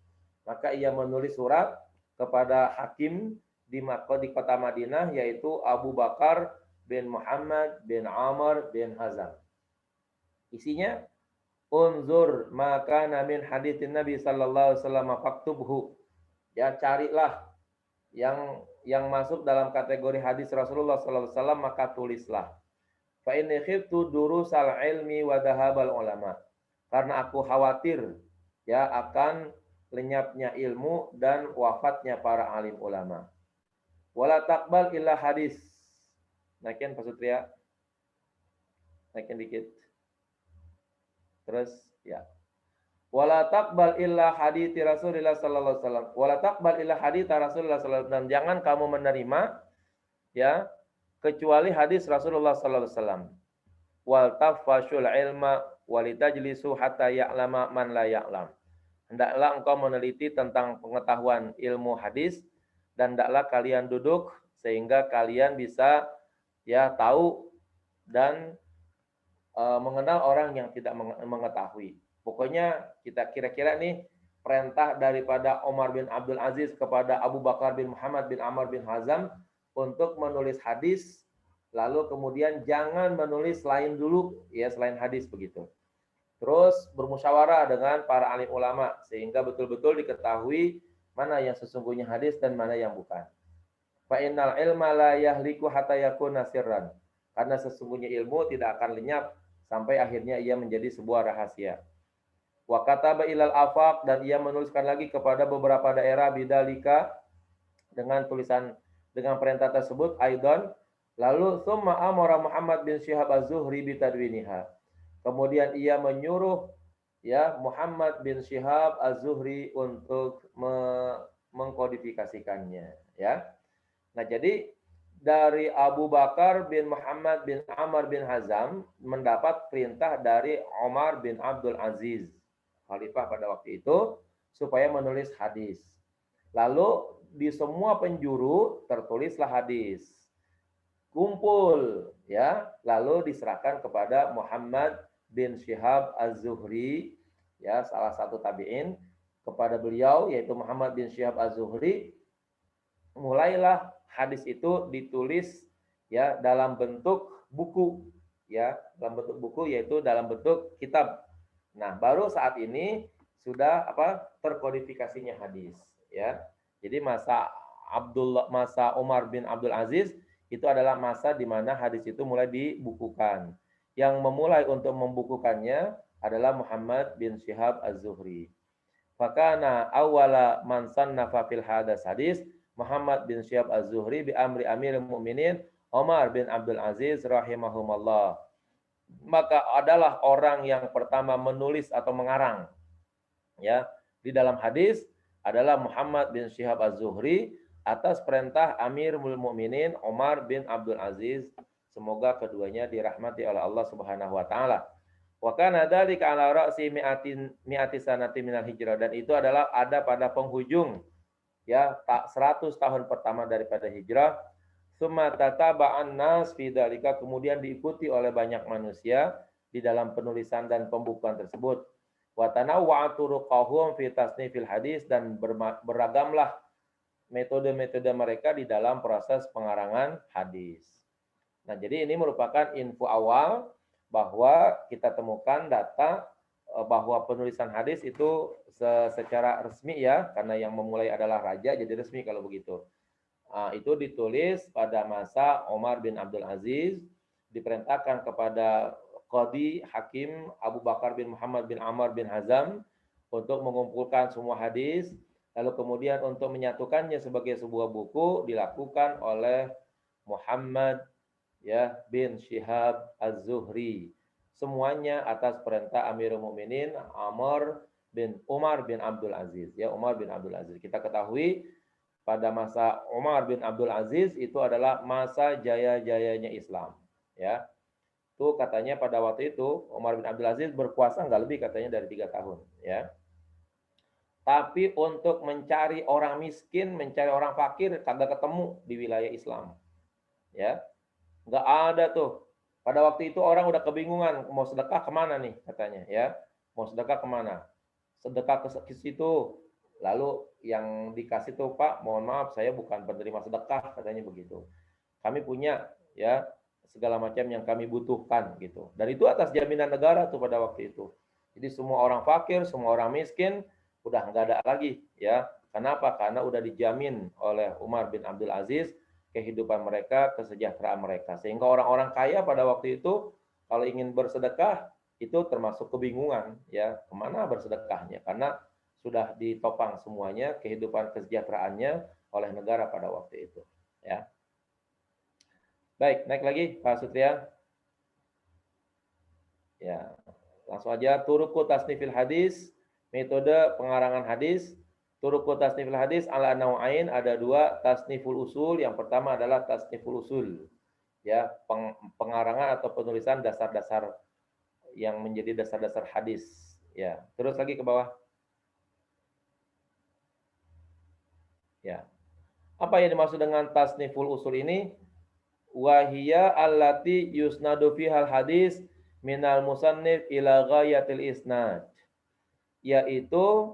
Maka ia menulis surat kepada hakim di kota Madinah, yaitu Abu Bakar bin Muhammad bin Amr bin Hazam. Isinya, unzur maka min haditsin Nabi sallallahu alaihi wasallam faktubhu. Ya, carilah yang masuk dalam kategori hadis Rasulullah sallallahu alaihi wasallam, maka tulislah. Fa inni khiftu durusal ilmi wa dhahabal ulama. Karena aku khawatir ya akan lenyapnya ilmu dan wafatnya para alim ulama. Wala taqbal illa hadis. Naikin Pak Sutria. Naikin dikit. Terus ya. Wala taqbal illa hadits Rasulullah sallallahu alaihi wasallam. Wala taqbal illa hadits Rasulullah sallallahu alaihi wasallam. Dan jangan kamu menerima ya kecuali hadis Rasulullah sallallahu alaihi wasallam. Wal tafashul ilma walitajlisu hatta ya'lama man la ya'lam. Hendaklah engkau meneliti tentang pengetahuan ilmu hadis dan hendaklah kalian duduk sehingga kalian bisa ya tahu dan mengenal orang yang tidak mengetahui. Pokoknya kita kira-kira nih perintah daripada Umar bin Abdul Aziz kepada Abu Bakar bin Muhammad bin Amr bin Hazam untuk menulis hadis, lalu kemudian jangan menulis lain dulu, ya selain hadis begitu. Terus bermusyawarah dengan para alim ulama sehingga betul-betul diketahui mana yang sesungguhnya hadis dan mana yang bukan. Fa innal ilma la yahliku hatta yakuna sirran. Karena sesungguhnya ilmu tidak akan lenyap sampai akhirnya ia menjadi sebuah rahasia. Wa kataba ilal afaq, dan ia menuliskan lagi kepada beberapa daerah bidalika dengan tulisan dengan perintah tersebut aidan. Lalu summa amara Muhammad bin Syihab Az-Zuhri bitadwiniha. Kemudian ia menyuruh ya Muhammad bin Syihab Az-Zuhri untuk mengkodifikasikannya ya. Nah, jadi dari Abu Bakar bin Muhammad bin Amr bin Hazam mendapat perintah dari Umar bin Abdul Aziz, khalifah pada waktu itu, supaya menulis hadis. Lalu di semua penjuru tertulislah hadis. Kumpul ya, lalu diserahkan kepada Muhammad bin Syihab Az-Zuhri, ya salah satu tabi'in, kepada beliau yaitu Muhammad bin Syihab Az-Zuhri. Mulailah hadis itu ditulis ya dalam bentuk buku, ya dalam bentuk buku, yaitu dalam bentuk kitab. Nah, baru saat ini sudah terkodifikasinya hadis ya. Jadi masa Umar bin Abdul Aziz itu adalah masa di mana hadis itu mulai dibukukan. Yang memulai untuk membukukannya adalah Muhammad bin Syihab Az-Zuhri. Fakana awwala man sannafa fil hadis Muhammad bin Syihab Az-Zuhri bi amri Amirul Mukminin Umar bin Abdul Aziz rahimahumallah. Maka adalah orang yang pertama menulis atau mengarang ya di dalam hadis adalah Muhammad bin Syihab Az-Zuhri atas perintah Amirul Mukminin Umar bin Abdul Aziz. Semoga keduanya dirahmati oleh Allah Subhanahu wa taala. Wa kana dzalika ala ra'si mi'ati sanati minal hijrah, dan itu adalah ada pada penghujung ya 100 tahun pertama daripada hijrah. Summa tataba'an nas fi dzalika, kemudian diikuti oleh banyak manusia di dalam penulisan dan pembukuan tersebut. Wa tanawwa'at turuqahum fi tasnifil hadis, dan beragamlah metode-metode mereka di dalam proses pengarangan hadis. Nah, jadi ini merupakan info awal bahwa kita temukan data bahwa penulisan hadis itu secara resmi ya, karena yang memulai adalah raja, jadi resmi kalau begitu. Itu ditulis pada masa Umar bin Abdul Aziz, diperintahkan kepada Qadi Hakim Abu Bakar bin Muhammad bin Amr bin Hazam untuk mengumpulkan semua hadis, Lalu kemudian untuk menyatukannya sebagai sebuah buku dilakukan oleh Muhammad bin Syihab Az-Zuhri. Semuanya atas perintah Amirul Mukminin Umar bin Abdul Aziz. Umar bin Abdul Aziz. Kita ketahui pada masa Umar bin Abdul Aziz itu adalah masa jaya-jayanya Islam. Itu katanya pada waktu itu Umar bin Abdul Aziz berkuasa nggak lebih katanya dari 3 tahun. Tapi untuk mencari orang miskin, mencari orang fakir kagak ketemu di wilayah Islam. Nggak ada tuh. Pada waktu itu orang udah kebingungan mau sedekah kemana nih katanya. Mau sedekah kemana? Sedekah ke situ. Lalu yang dikasih tuh, Pak, mohon maaf saya bukan penerima sedekah katanya begitu. Kami punya segala macam yang kami butuhkan gitu. Dan itu atas jaminan negara tuh pada waktu itu. Jadi semua orang fakir, semua orang miskin udah nggak ada lagi Kenapa? Karena udah dijamin oleh Umar bin Abdul Aziz kehidupan mereka, kesejahteraan mereka. Sehingga orang-orang kaya pada waktu itu kalau ingin bersedekah itu termasuk kebingungan kemana bersedekahnya karena sudah ditopang semuanya kehidupan kesejahteraannya oleh negara pada waktu itu. Baik, naik lagi Pak Sutria. Langsung aja turuku tasnifil hadis, metode pengarangan hadis. Turuku tasnifil hadis ala nau'ain, ada 2 tasniful usul. Yang pertama adalah tasniful usul. Pengarangan atau penulisan dasar-dasar yang menjadi dasar-dasar hadis. Terus lagi ke bawah. Apa yang dimaksud dengan tasniful usul ini? Wahiyya allati yusnadu fihal hadis minal musannif ila ghayatil isnad. Yaitu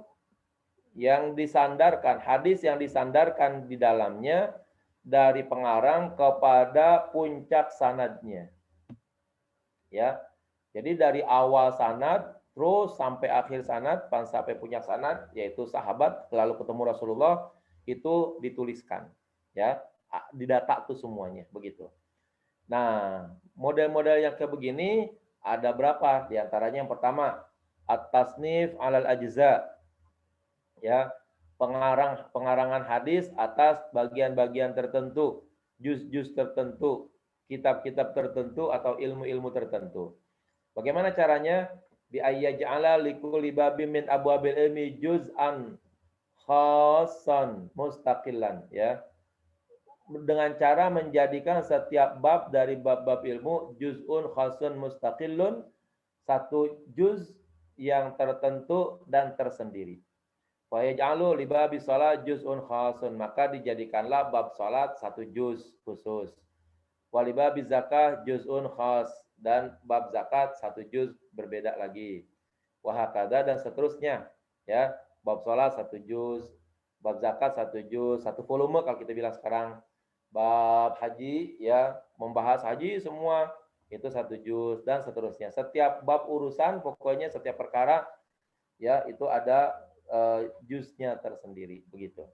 yang disandarkan, hadis yang disandarkan di dalamnya dari pengarang kepada puncak sanadnya. Jadi dari awal sanad terus sampai akhir sanad, sampai puncak sanad yaitu sahabat lalu ketemu Rasulullah itu dituliskan. Didata tuh semuanya begitu. Nah, model-model yang kayak begini ada berapa? Di antaranya yang pertama at-tasnif 'alal ajza. Pengarangan hadis atas bagian-bagian tertentu, juz-juz tertentu, kitab-kitab tertentu atau ilmu-ilmu tertentu. Bagaimana caranya? Bi ayyaj'ala likulli babin min abwabil ilmi juz'an khassan mustaqillan dengan cara menjadikan setiap bab dari bab-bab ilmu juz'un khasun mustaqillun, satu juz yang tertentu dan tersendiri. Wa yaj'alu li babi shalat juz'un khasun, maka dijadikanlah bab salat satu juz khusus. Wa li babi zakah juz'un khas, dan bab zakat satu juz berbeda lagi. Wa hakadha, dan seterusnya bab salat satu juz, bab zakat satu juz, satu volume kalau kita bilang sekarang. Bab haji membahas haji semua itu satu juz dan seterusnya. Setiap bab urusan pokoknya setiap perkara itu ada juznya tersendiri begitu.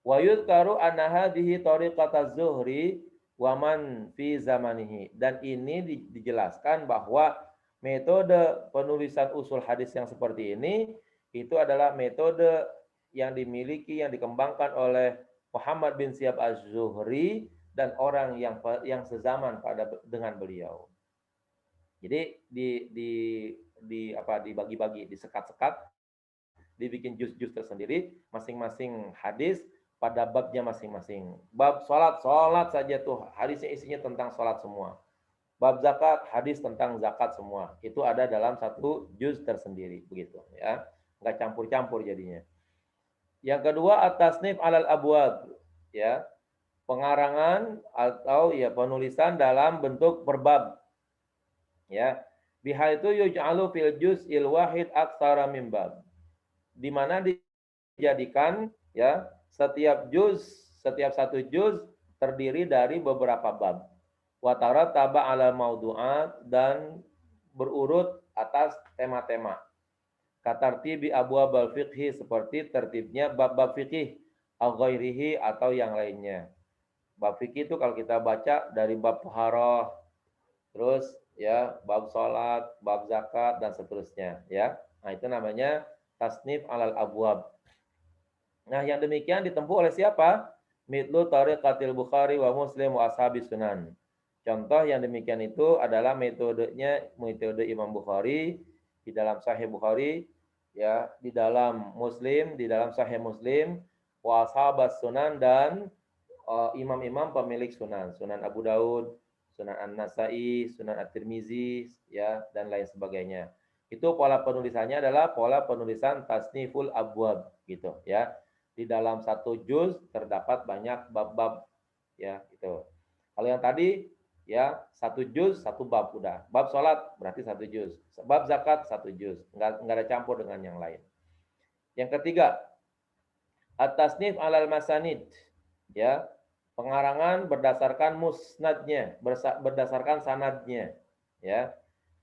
Wa yuzkaru anna hadhihi tariqat az-Zuhri wa man fi zamanihi, dan ini dijelaskan bahwa metode penulisan usul hadis yang seperti ini itu adalah metode yang dimiliki, yang dikembangkan oleh Muhammad bin Syihab Az-Zuhri dan orang yang sezaman dengan beliau. Jadi dibagi-bagi, disekat-sekat, dibikin juz-juz tersendiri, masing-masing hadis pada babnya masing-masing. Bab salat saja tuh hadisnya isinya tentang salat semua. Bab zakat, hadis tentang zakat semua. Itu ada dalam satu juz tersendiri begitu Enggak campur-campur jadinya. Yang kedua at-tasnif 'alal abwab, pengarangan atau penulisan dalam bentuk berbab. Biha itu yuj'alu fil juz'il wahid aktsara min bab. Di mana dijadikan setiap satu juz terdiri dari beberapa bab. Wa tarattaba 'alal maudu'at, dan berurut atas tema-tema. Katartibi abwabal fiqhi, seperti tertibnya bab-bab fikih, au ghairihi, atau yang lainnya. Bab fikih itu kalau kita baca dari bab taharah, terus bab salat, bab zakat dan seterusnya Nah, itu namanya tasnif 'alal abwab. Nah, yang demikian ditempuh oleh siapa? Mitlu tariqatil Bukhari wa Muslim wa ashabi sunan. Contoh yang demikian itu adalah metode Imam Bukhari di dalam Sahih Bukhari, ya, di dalam Muslim, di dalam Sahih Muslim, wa ashabas sunan, dan imam-imam pemilik sunan, Sunan Abu Daud, Sunan An-Nasai, Sunan At-Tirmizi, ya, dan lain sebagainya. Itu pola penulisannya adalah pola penulisan tasniful abwab, gitu, ya. Di dalam satu juz terdapat banyak bab-bab, ya, gitu. Kalau yang tadi, ya, satu juz satu bab udah. Bab sholat berarti satu juz. Bab zakat satu juz. Nggak ada campur dengan yang lain. Yang ketiga, at-tasnif alal masanid, ya, pengarangan berdasarkan musnadnya, berdasarkan sanadnya, ya.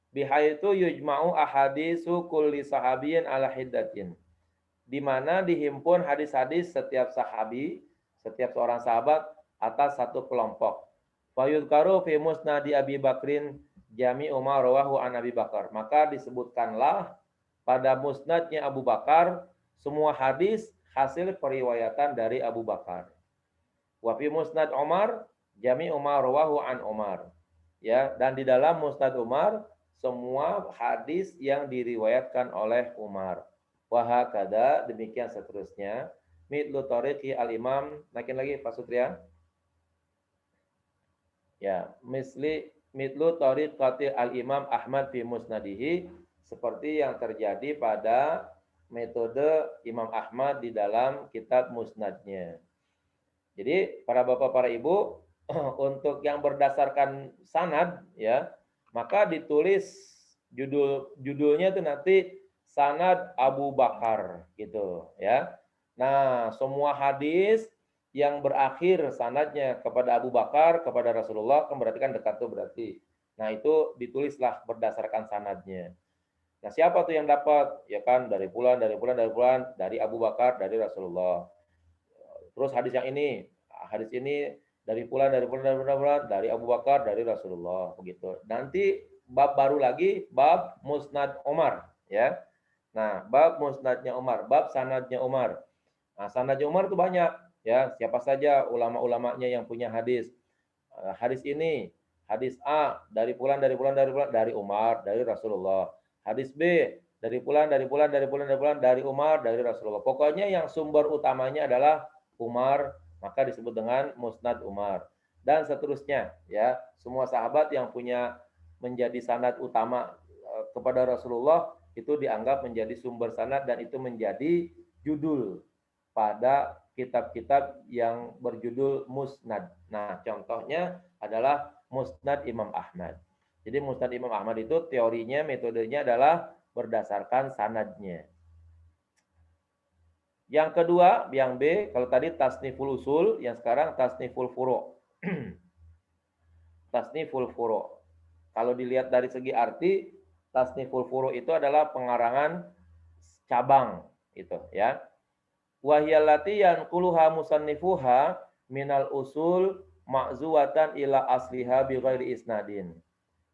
Bihaitu yujma'u ahadisu kulli sahabiyin ala hiddatin, di mana dihimpun hadis-hadis setiap sahabi, setiap seorang sahabat atas satu kelompok. Fayudkaru fi musnadi Abi Bakrin jami Umar rawahu an Abi Bakar. Maka disebutkanlah pada musnadnya Abu Bakar semua hadis hasil periwayatan dari Abu Bakar. Wa fi musnad Umar jami Umar rawahu an Umar. Ya, dan di dalam musnad Umar semua hadis yang diriwayatkan oleh Umar. Wahakada, demikian seterusnya. Mitlu tariqi al-imam, naikin lagi Pak Sutria. Ya, mitlu tariqati al-imam Ahmad fi musnadihi, seperti yang terjadi pada metode Imam Ahmad di dalam kitab musnadnya. Jadi para bapak, para ibu, untuk yang berdasarkan sanad, ya, maka ditulis judulnya itu nanti sanad Abu Bakar, gitu, ya. Nah, semua hadis yang berakhir sanadnya kepada Abu Bakar, kepada Rasulullah, kan berarti kan dekat tuh berarti. Nah, itu ditulislah berdasarkan sanadnya. Nah, siapa tuh yang dapat? Ya kan, dari bulan, dari Abu Bakar, dari Rasulullah. Terus hadis ini dari fulan, dari Abu Bakar, dari Rasulullah, begitu. Nanti bab baru lagi, bab musnad Umar, ya. Nah, bab musnadnya Umar, bab sanadnya Umar. Nah, sanadnya Umar itu banyak, ya. Siapa saja ulama-ulamanya yang punya hadis. Hadis ini, hadis A dari fulan, dari Umar, dari Rasulullah. Hadis B dari fulan, dari Umar, dari Rasulullah. Pokoknya yang sumber utamanya adalah Umar, maka disebut dengan musnad Umar. Dan seterusnya, ya. Semua sahabat yang punya menjadi sanad utama kepada Rasulullah itu dianggap menjadi sumber sanad, dan itu menjadi judul pada kitab-kitab yang berjudul musnad. Nah, contohnya adalah musnad Imam Ahmad. Jadi musnad Imam Ahmad itu teorinya, metodenya adalah berdasarkan sanadnya. Yang kedua, yang B, kalau tadi tasniful usul, yang sekarang tasniful furu'. Tasniful furu'. Kalau dilihat dari segi arti, tasniful furu' itu adalah pengarangan cabang, gitu, ya. Wahiyallati yanquluha musannifuha minal usul ma'zuwatan ila asliha bi ghairi isnadin.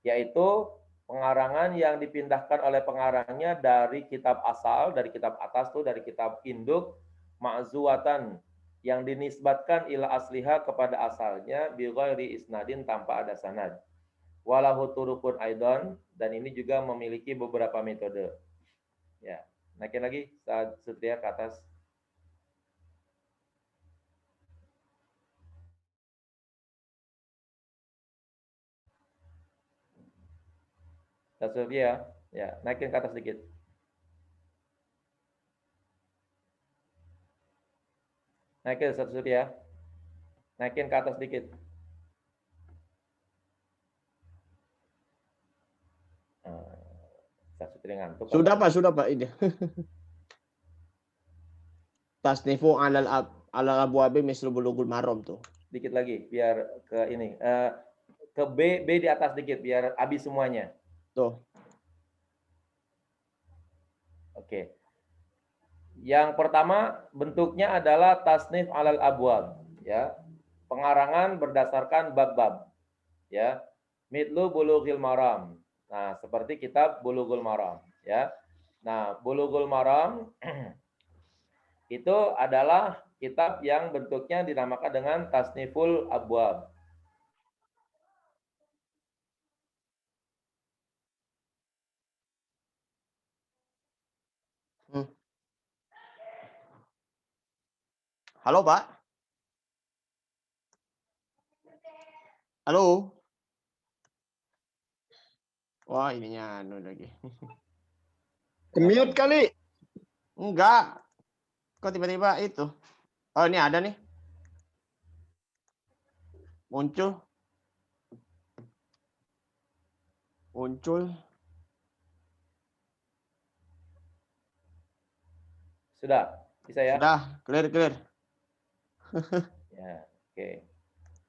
Yaitu pengarangan yang dipindahkan oleh pengarangnya dari kitab asal, dari kitab atas tuh, dari kitab induk, ma'zuwatan, yang dinisbatkan ila asliha kepada asalnya bi ghairi isnadin, tanpa ada sanad. Walahu turukun aidan, dan ini juga memiliki beberapa metode. Ya, naikin lagi saat Sutria ke atas. Sutria, ya, naikin ke atas sedikit. Naikin Sutria, naikin ke atas sedikit. Ngantuk. Sudah Pak ini. Tasnifu alal abwabi mislu bulughul maram tuh. Dikit lagi biar ke ini. Ke B di atas dikit biar habis semuanya. Tuh. Oke. Yang pertama bentuknya adalah tasnif alal abwab, ya. Pengarangan berdasarkan bab-bab, ya. Mitlu bulughil maram. Nah, seperti kitab Bulughul Maram, ya. Nah, Bulughul Maram Itu adalah kitab yang bentuknya dinamakan dengan Tasniful Abwab. Halo, Pak. Halo. Wah, ininya anu lagi. Kemiut kali. Enggak. Kok tiba-tiba itu? Oh, ini ada nih. Muncul. Sudah, bisa ya? Sudah, clear. Ya, oke.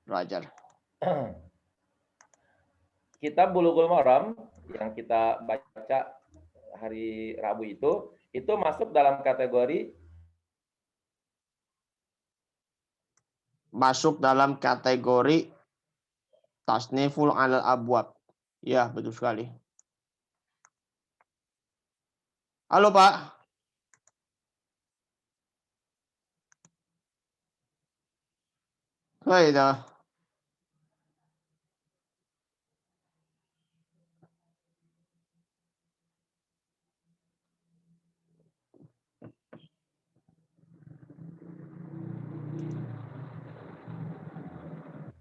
Belajar. Kitab Bulughul Maram yang kita baca hari Rabu itu masuk dalam kategori Tasniful alal abwab. Ya, betul sekali. Halo, Pak. Hai dah.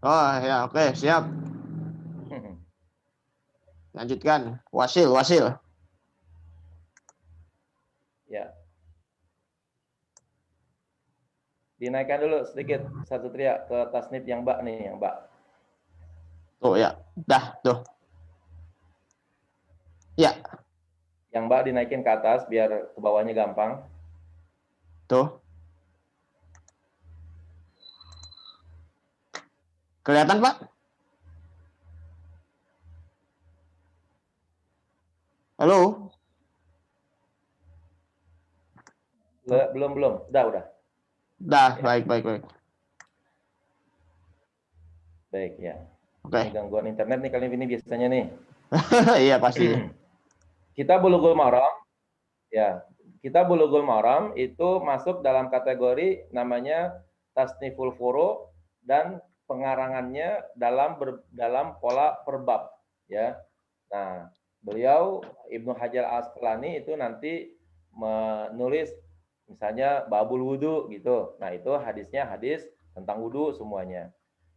Oh, ya, oke, siap. Lanjutkan. Wasil. ya. Dinaikkan dulu sedikit satu teriak ke tasnif yang Mbak nih, yang Mbak. Tuh ya. Dah, tuh. Ya. Yang Mbak dinaikin ke atas biar ke bawahnya gampang. Tuh. Kelihatan, Pak? Halo? Belum. Udah. Dah, Ya. baik. Baik, ya. Oke. Ini gangguan internet nih kali ini biasanya nih. Iya, pasti. Kita Bulughul Maram, ya. Kita Bulughul Maram itu masuk dalam kategori namanya Tasniful Furu dan pengarangannya dalam pola perbab, ya. Nah, beliau Ibnu Hajar Asqalani itu nanti menulis misalnya babul wudu gitu. Nah, itu hadisnya hadis tentang wudu semuanya.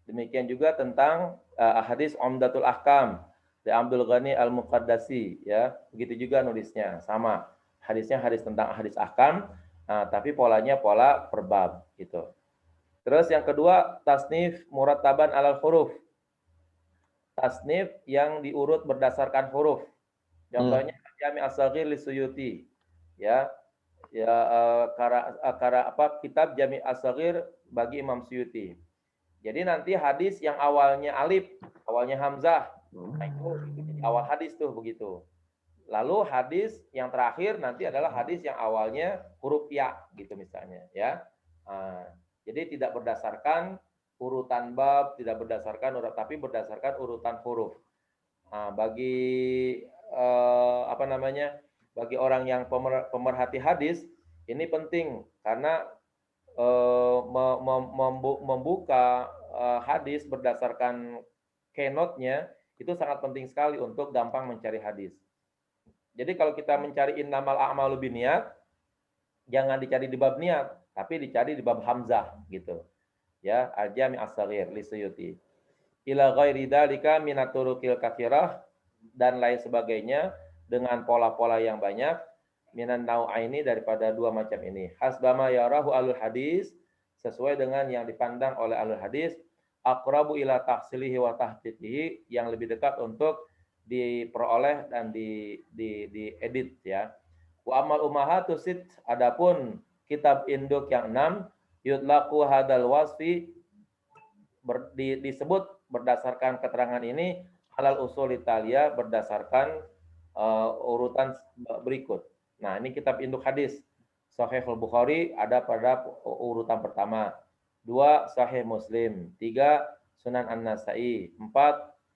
Demikian juga tentang hadis Umdatul Ahkam di Abdul Ghani Al-Muqaddasi, ya. Begitu juga nulisnya sama. Hadisnya hadis tentang hadis ahkam, tapi polanya pola perbab gitu. Terus yang kedua, tasnif murattaban alal huruf. Tasnif yang diurut berdasarkan huruf. Contohnya Jami' As-Saghir li Suyuti. Ya. Kitab Jami' As-Saghir bagi Imam Suyuti. Jadi nanti hadis yang awalnya alif, awalnya hamzah, nah itu jadi awal hadis tuh begitu. Lalu hadis yang terakhir nanti adalah hadis yang awalnya huruf ya gitu misalnya, ya. Jadi tidak berdasarkan urutan bab, tidak berdasarkan tapi berdasarkan urutan huruf. Bagi bagi orang yang pemerhati hadis ini penting karena membuka hadis berdasarkan keynote-nya itu sangat penting sekali untuk gampang mencari hadis. Jadi kalau kita mencari innamal a'malu binniyat, jangan dicari di bab niat, tapi dicari di bab hamzah gitu. Ya, Al-Jami' As-Saghir li Suyuti. Ila ghairi dzalika minat turuqil katsirah dan lain sebagainya dengan pola-pola yang banyak minan nau'aini daripada dua macam ini. Hasbama yarahu alul hadis sesuai dengan yang dipandang oleh alul hadis aqrabu ila tahsilihi wa tahqiqihi yang lebih dekat untuk diperoleh dan diedit ya. Wa amal ummahatu sit adapun kitab induk yang 6 yutlaqu hadal wasfi disebut berdasarkan keterangan ini halal usul Italia berdasarkan urutan berikut. Nah, ini kitab induk hadis. Sahih Al-Bukhari ada pada urutan pertama. 2 Sahih Muslim, 3 Sunan An-Nasai, 4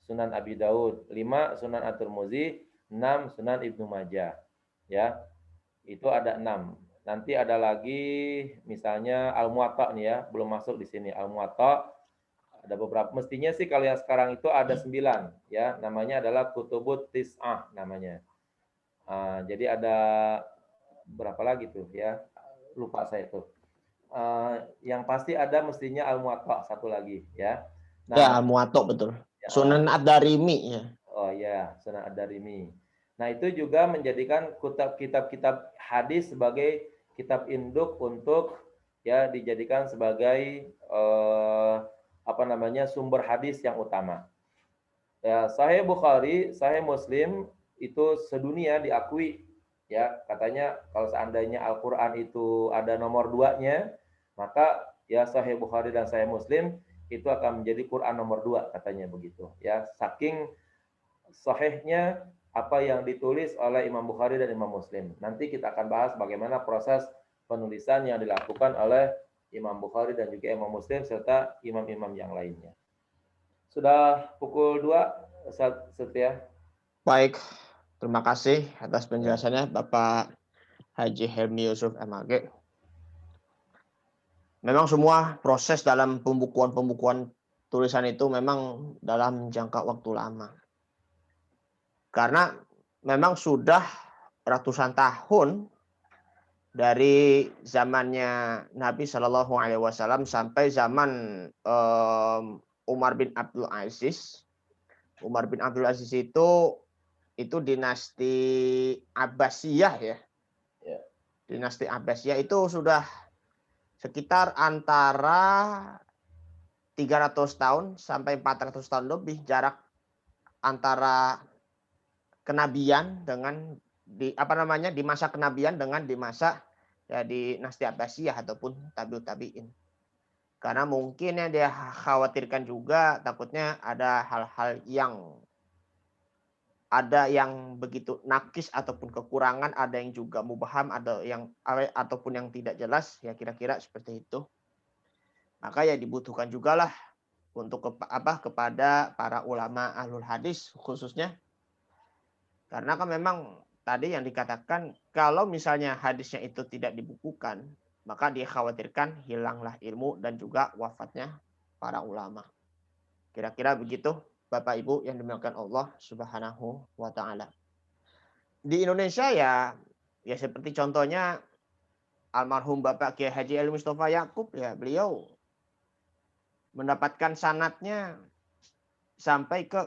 Sunan Abi Daud, 5 Sunan At-Tirmidzi, 6 Sunan Ibnu Majah. Ya. Itu ada 6. Nanti ada lagi misalnya Al-Muwatta nih ya, belum masuk di sini. Al-Muwatta ada beberapa, mestinya sih kalau yang sekarang itu ada 9 ya, namanya adalah Kutubut Tis'ah namanya. Jadi ada berapa lagi tuh ya, lupa saya tuh. Yang pasti ada mestinya Al-Muwatta satu lagi ya. Ya, Nah, Muwatta betul. ya, Sunan Ad-Darimi ya. oh ya, Sunan Ad-Darimi. Nah, itu juga menjadikan kitab-kitab hadis sebagai kitab induk untuk ya dijadikan sebagai apa namanya sumber hadis yang utama. Ya, Sahih Bukhari, Sahih Muslim itu sedunia diakui ya, katanya kalau seandainya Al-Qur'an itu ada nomor 2-nya, maka ya Sahih Bukhari dan Sahih Muslim itu akan menjadi Quran nomor 2 katanya begitu ya. Saking sahihnya apa yang ditulis oleh Imam Bukhari dan Imam Muslim. Nanti kita akan bahas bagaimana proses penulisan yang dilakukan oleh Imam Bukhari dan juga Imam Muslim serta imam-imam yang lainnya. Sudah pukul 2, Setia. Baik, terima kasih atas penjelasannya Bapak Haji Helmi Yusuf MAG. Memang semua proses dalam pembukuan tulisan itu memang dalam jangka waktu lama. Karena memang sudah ratusan tahun dari zamannya Nabi Shallallahu Alaihi Wasallam sampai zaman Umar bin Abdul Aziz. Umar bin Abdul Aziz itu dinasti Abbasiyah ya. Dinasti Abbasiyah itu sudah sekitar antara 300 tahun sampai 400 tahun lebih jarak antara kenabian dengan di masa kenabian dengan di masa ya di dinasti Abbasiyah ataupun tabiut tabiin. Karena mungkin yang dia khawatirkan juga takutnya ada hal-hal yang begitu nakis ataupun kekurangan, ada yang juga mubham, ada yang ataupun yang tidak jelas, ya kira-kira seperti itu. Maka ya dibutuhkan juga lah untuk kepada para ulama ahlul hadis khususnya. Karena kan memang tadi yang dikatakan kalau misalnya hadisnya itu tidak dibukukan, maka dikhawatirkan hilanglah ilmu dan juga wafatnya para ulama. Kira-kira begitu Bapak Ibu yang dimuliakan Allah Subhanahu wa taala. Di Indonesia ya seperti contohnya almarhum Bapak Kiai Haji El Mustafa Yakub ya, beliau mendapatkan sanadnya sampai ke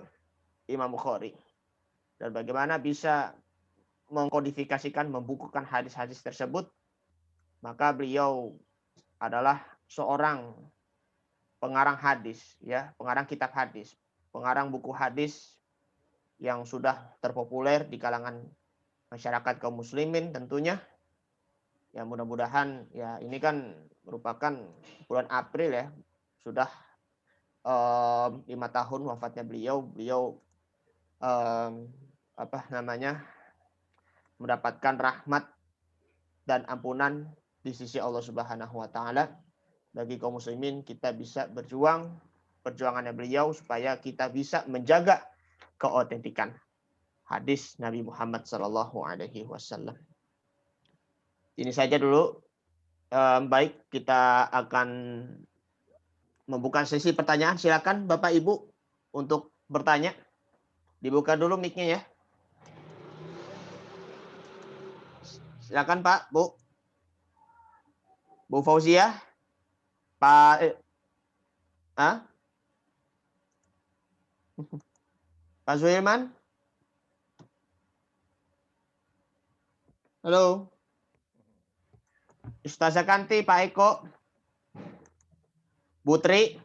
Imam Bukhari. Dan bagaimana bisa mengkodifikasikan, membukukan hadis-hadis tersebut, maka beliau adalah seorang pengarang hadis, ya, pengarang kitab hadis, pengarang buku hadis yang sudah terpopuler di kalangan masyarakat kaum muslimin tentunya. Ya mudah-mudahan ya ini kan merupakan bulan April ya, sudah 5 tahun wafatnya beliau mendapatkan rahmat dan ampunan di sisi Allah Subhanahu wa taala. Bagi kaum muslimin kita bisa berjuang perjuangannya beliau supaya kita bisa menjaga keotentikan hadis Nabi Muhammad sallallahu alaihi wasallam. Ini saja dulu. Baik, kita akan membuka sesi pertanyaan. Silakan Bapak Ibu untuk bertanya. Dibuka dulu mic-nya ya. Silakan Pak, Bu. Bu Fauzia. Pak Pak Zuhirman. Halo. Ustazah Kanti, Pak Eko. Putri.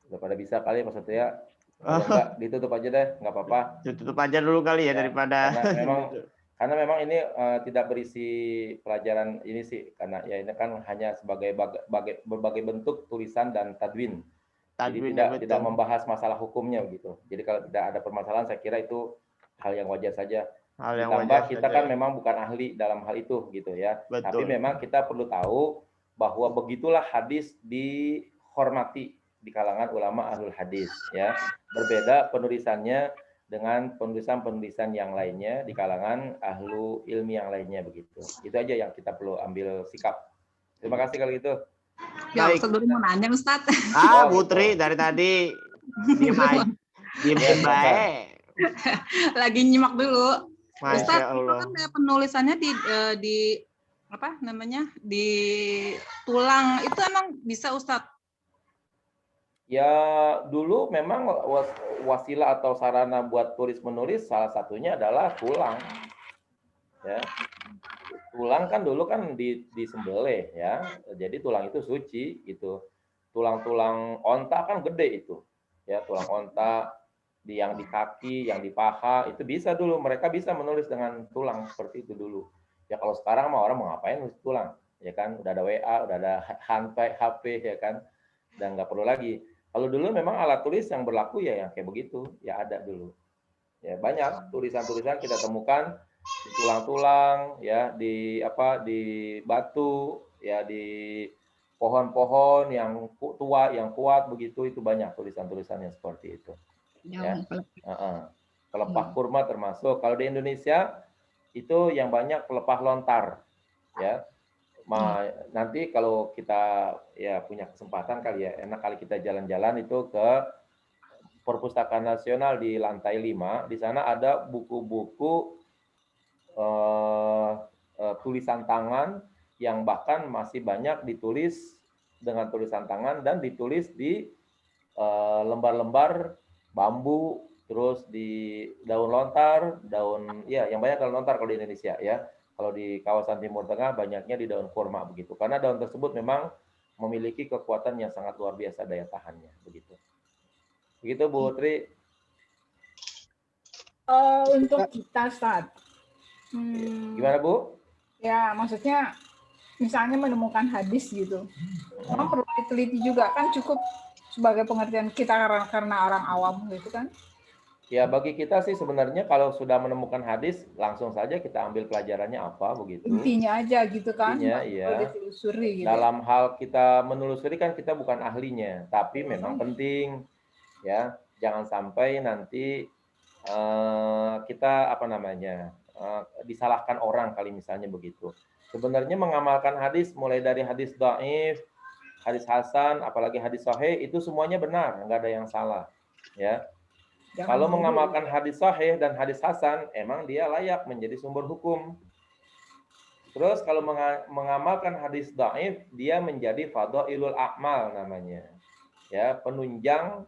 Udah pada bisa kali Mas Satria. Kalau enggak ditutup aja deh, enggak apa-apa. Tutup aja dulu kali ya daripada karena memang ini tidak berisi pelajaran ini sih, karena ya ini kan hanya sebagai berbagai bentuk tulisan dan tadwin. Jadi tidak membahas masalah hukumnya gitu. Jadi kalau tidak ada permasalahan saya kira itu hal yang wajar saja. Ditambah kita kan memang bukan ahli dalam hal itu gitu ya. Betul. Tapi memang kita perlu tahu bahwa begitulah hadis dihormati di kalangan ulama ahlul hadis ya. Berbeda penulisannya dengan penulisan-penulisan yang lainnya di kalangan ahlu ilmi yang lainnya begitu. Itu aja yang kita perlu ambil sikap. Terima kasih kalau gitu. Ya, Baik. Ustadz baru mau nanya, Ustadz. Oh, Putri gitu. dari tadi diem aja, diem Ya, baik. Lagi nyimak dulu. Masya Ustadz, itu Allah. kan penulisannya di apa namanya? Di tulang. Itu emang bisa, Ustadz? Ya, dulu memang wasilah atau sarana buat tulis menulis salah satunya adalah tulang. Ya. Tulang kan dulu kan disembelih ya. Jadi tulang itu suci gitu. Tulang-tulang onta kan gede itu. Ya, tulang onta yang di kaki, yang di paha itu bisa dulu. Mereka bisa menulis dengan tulang seperti itu dulu. Ya kalau sekarang mah orang mau ngapain nulis tulang? Ya kan udah ada WA, udah ada HP ya kan. Dan nggak perlu lagi. Kalau dulu memang alat tulis yang berlaku ya yang kayak begitu, ya ada dulu. Ya banyak tulisan-tulisan kita temukan di tulang-tulang, ya di batu, ya di pohon-pohon yang tua, yang kuat begitu, itu banyak tulisan-tulisannya seperti itu. Ya. Pelepah kurma termasuk. Kalau di Indonesia itu yang banyak pelepah lontar, ya. Nanti kalau kita ya punya kesempatan kali ya, enak kali kita jalan-jalan itu ke Perpustakaan Nasional di lantai 5. Di sana ada buku-buku tulisan tangan yang bahkan masih banyak ditulis dengan tulisan tangan dan ditulis di lembar-lembar bambu, terus di daun lontar, yang banyak daun lontar kalau di Indonesia ya. Kalau di kawasan Timur Tengah banyaknya di daun kurma begitu. Karena daun tersebut memang memiliki kekuatan yang sangat luar biasa daya tahannya begitu. Begitu Bu Tri. Untuk kita Ustaz. Gimana Bu? Ya, maksudnya misalnya menemukan hadis gitu. Memang perlu diteliti juga kan, cukup sebagai pengertian kita karena orang awam gitu kan. Ya bagi kita sih sebenarnya kalau sudah menemukan hadis langsung saja kita ambil pelajarannya apa begitu. Intinya aja gitu kan. Intinya iya. Ditelusuri gitu. Dalam hal kita menelusuri kan kita bukan ahlinya, tapi memang penting ya. Jangan sampai nanti kita disalahkan orang kali misalnya begitu. Sebenarnya mengamalkan hadis mulai dari hadis dhaif, hadis hasan, apalagi hadis sahih itu semuanya benar, nggak ada yang salah ya. Kalau mengamalkan hadis sahih dan hadis hasan, emang dia layak menjadi sumber hukum. Terus kalau mengamalkan hadis dhaif, dia menjadi fadhailul a'mal namanya. Ya, penunjang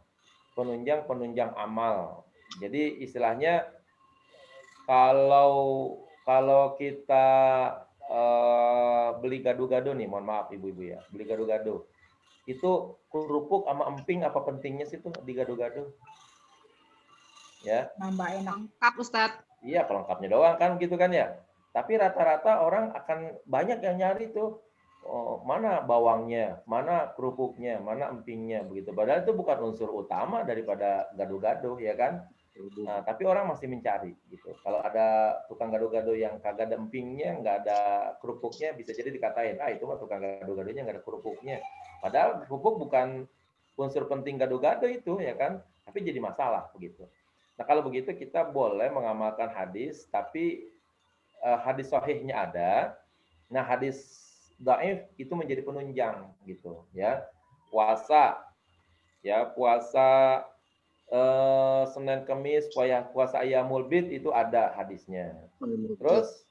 amal. Jadi istilahnya kalau kita beli gado-gado nih, mohon maaf ibu-ibu ya, beli gado-gado. Itu kerupuk sama emping apa pentingnya sih tuh di gado-gado? Ya. Nambah enak. Lengkap Ustadz. Iya, pelengkapnya doang kan gitu kan ya. Tapi rata-rata orang akan banyak yang nyari tuh mana bawangnya, mana kerupuknya, mana empingnya begitu. Padahal itu bukan unsur utama daripada gado-gado ya kan. Nah, tapi orang masih mencari gitu. Kalau ada tukang gado-gado yang kagak ada empingnya, nggak ada kerupuknya, bisa jadi dikatain, itu mah tukang gado-gadonya nggak ada kerupuknya. Padahal kerupuk bukan unsur penting gado-gado itu ya kan. Tapi jadi masalah begitu. Nah kalau begitu kita boleh mengamalkan hadis, tapi hadis sahihnya ada. Nah hadis dhaif itu menjadi penunjang gitu ya. Puasa Senin Kamis, puasa Ayyamul Bid itu ada hadisnya. Terus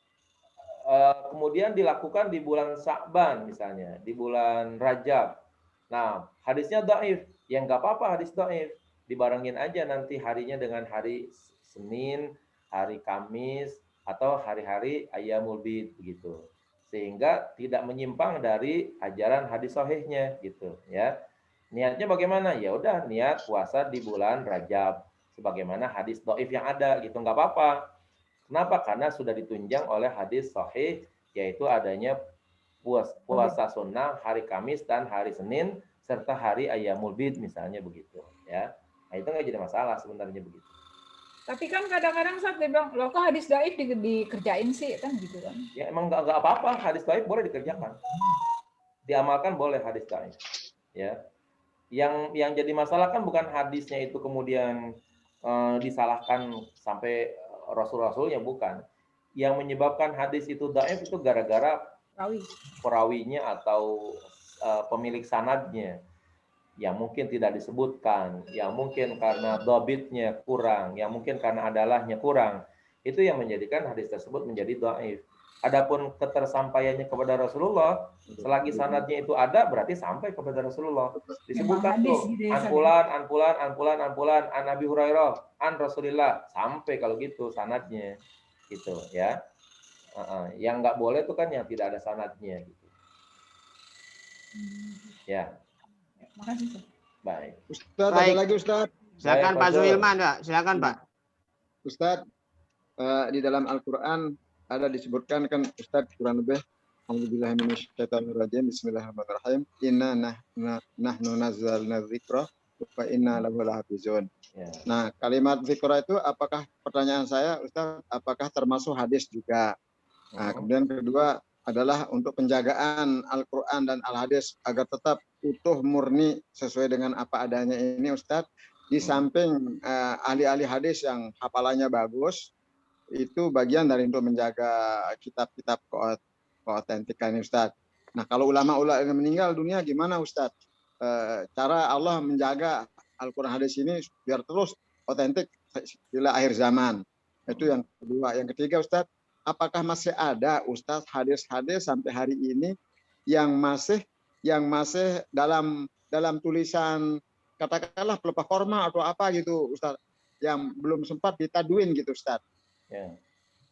kemudian dilakukan di bulan Sya'ban misalnya, di bulan Rajab. Nah hadisnya dhaif, ya nggak apa-apa hadis dhaif. Dibarengin aja nanti harinya dengan hari Senin, hari Kamis, atau hari-hari Ayyamul Bid gitu. Sehingga tidak menyimpang dari ajaran hadis sahihnya gitu ya. Niatnya bagaimana? Ya udah niat puasa di bulan Rajab sebagaimana hadis dhaif yang ada gitu, nggak apa-apa. Kenapa? Karena sudah ditunjang oleh hadis sahih yaitu adanya puasa sunnah hari Kamis dan hari Senin serta hari Ayyamul Bid misalnya begitu ya. Nah, itu nggak jadi masalah sebenarnya begitu. Tapi kan kadang-kadang saat dia bilang, loh kok hadis dhaif dikerjain sih, kan gitu kan. Ya emang nggak apa-apa, hadis dhaif boleh dikerjakan. Diamalkan boleh hadis dhaif. Ya. Yang jadi masalah kan bukan hadisnya itu kemudian disalahkan sampai rasul-rasulnya, bukan. Yang menyebabkan hadis itu dhaif itu gara-gara Rawi. perawinya atau pemilik sanadnya yang mungkin tidak disebutkan, yang mungkin karena dhabitnya kurang, yang mungkin karena adalahnya kurang. Itu yang menjadikan hadis tersebut menjadi dhaif. Adapun ketersampaiannya kepada Rasulullah, selagi sanadnya itu ada, berarti sampai kepada Rasulullah. Disebutkan hadis tuh, gitu ya, anpulan, an Nabi Hurairah, an Rasulillah, sampai kalau gitu sanadnya, gitu ya. Yang nggak boleh itu kan yang tidak ada sanadnya, gitu. Ya. Makasih, Ustaz. Baik. Ustaz, ada Baik. lagi Ustaz. Silakan Baik, Pak Pak Zul. Zuhilman, Pak. Silakan Pak. Ustaz, di dalam Al-Quran ada disebutkan kan Ustaz kurang lebih Alhamdulillahirrahmanirrahim. Bismillahirrahmanirrahim. Inna nahnu nazzalna dzikra wa inna lahu lahafizun. Ya. Nah, kalimat dzikra itu apakah, pertanyaan saya Ustaz, apakah termasuk hadis juga? Nah, kemudian kedua adalah untuk penjagaan Al-Quran dan Al-Hadis agar tetap utuh murni sesuai dengan apa adanya ini Ustadz. Di samping ahli-ahli hadis yang hafalannya bagus, itu bagian dari untuk menjaga kitab-kitab keautentikan Ustadz. Nah, kalau ulama-ulama yang meninggal dunia gimana Ustadz? Cara Allah menjaga Al-Quran hadis ini biar terus otentik bila akhir zaman. Itu yang kedua. Yang ketiga Ustadz, apakah masih ada Ustadz hadis-hadis sampai hari ini yang masih dalam tulisan katakanlah pelepah korma atau apa gitu Ustadz, yang belum sempat ditadwin gitu Ustadz? Ya.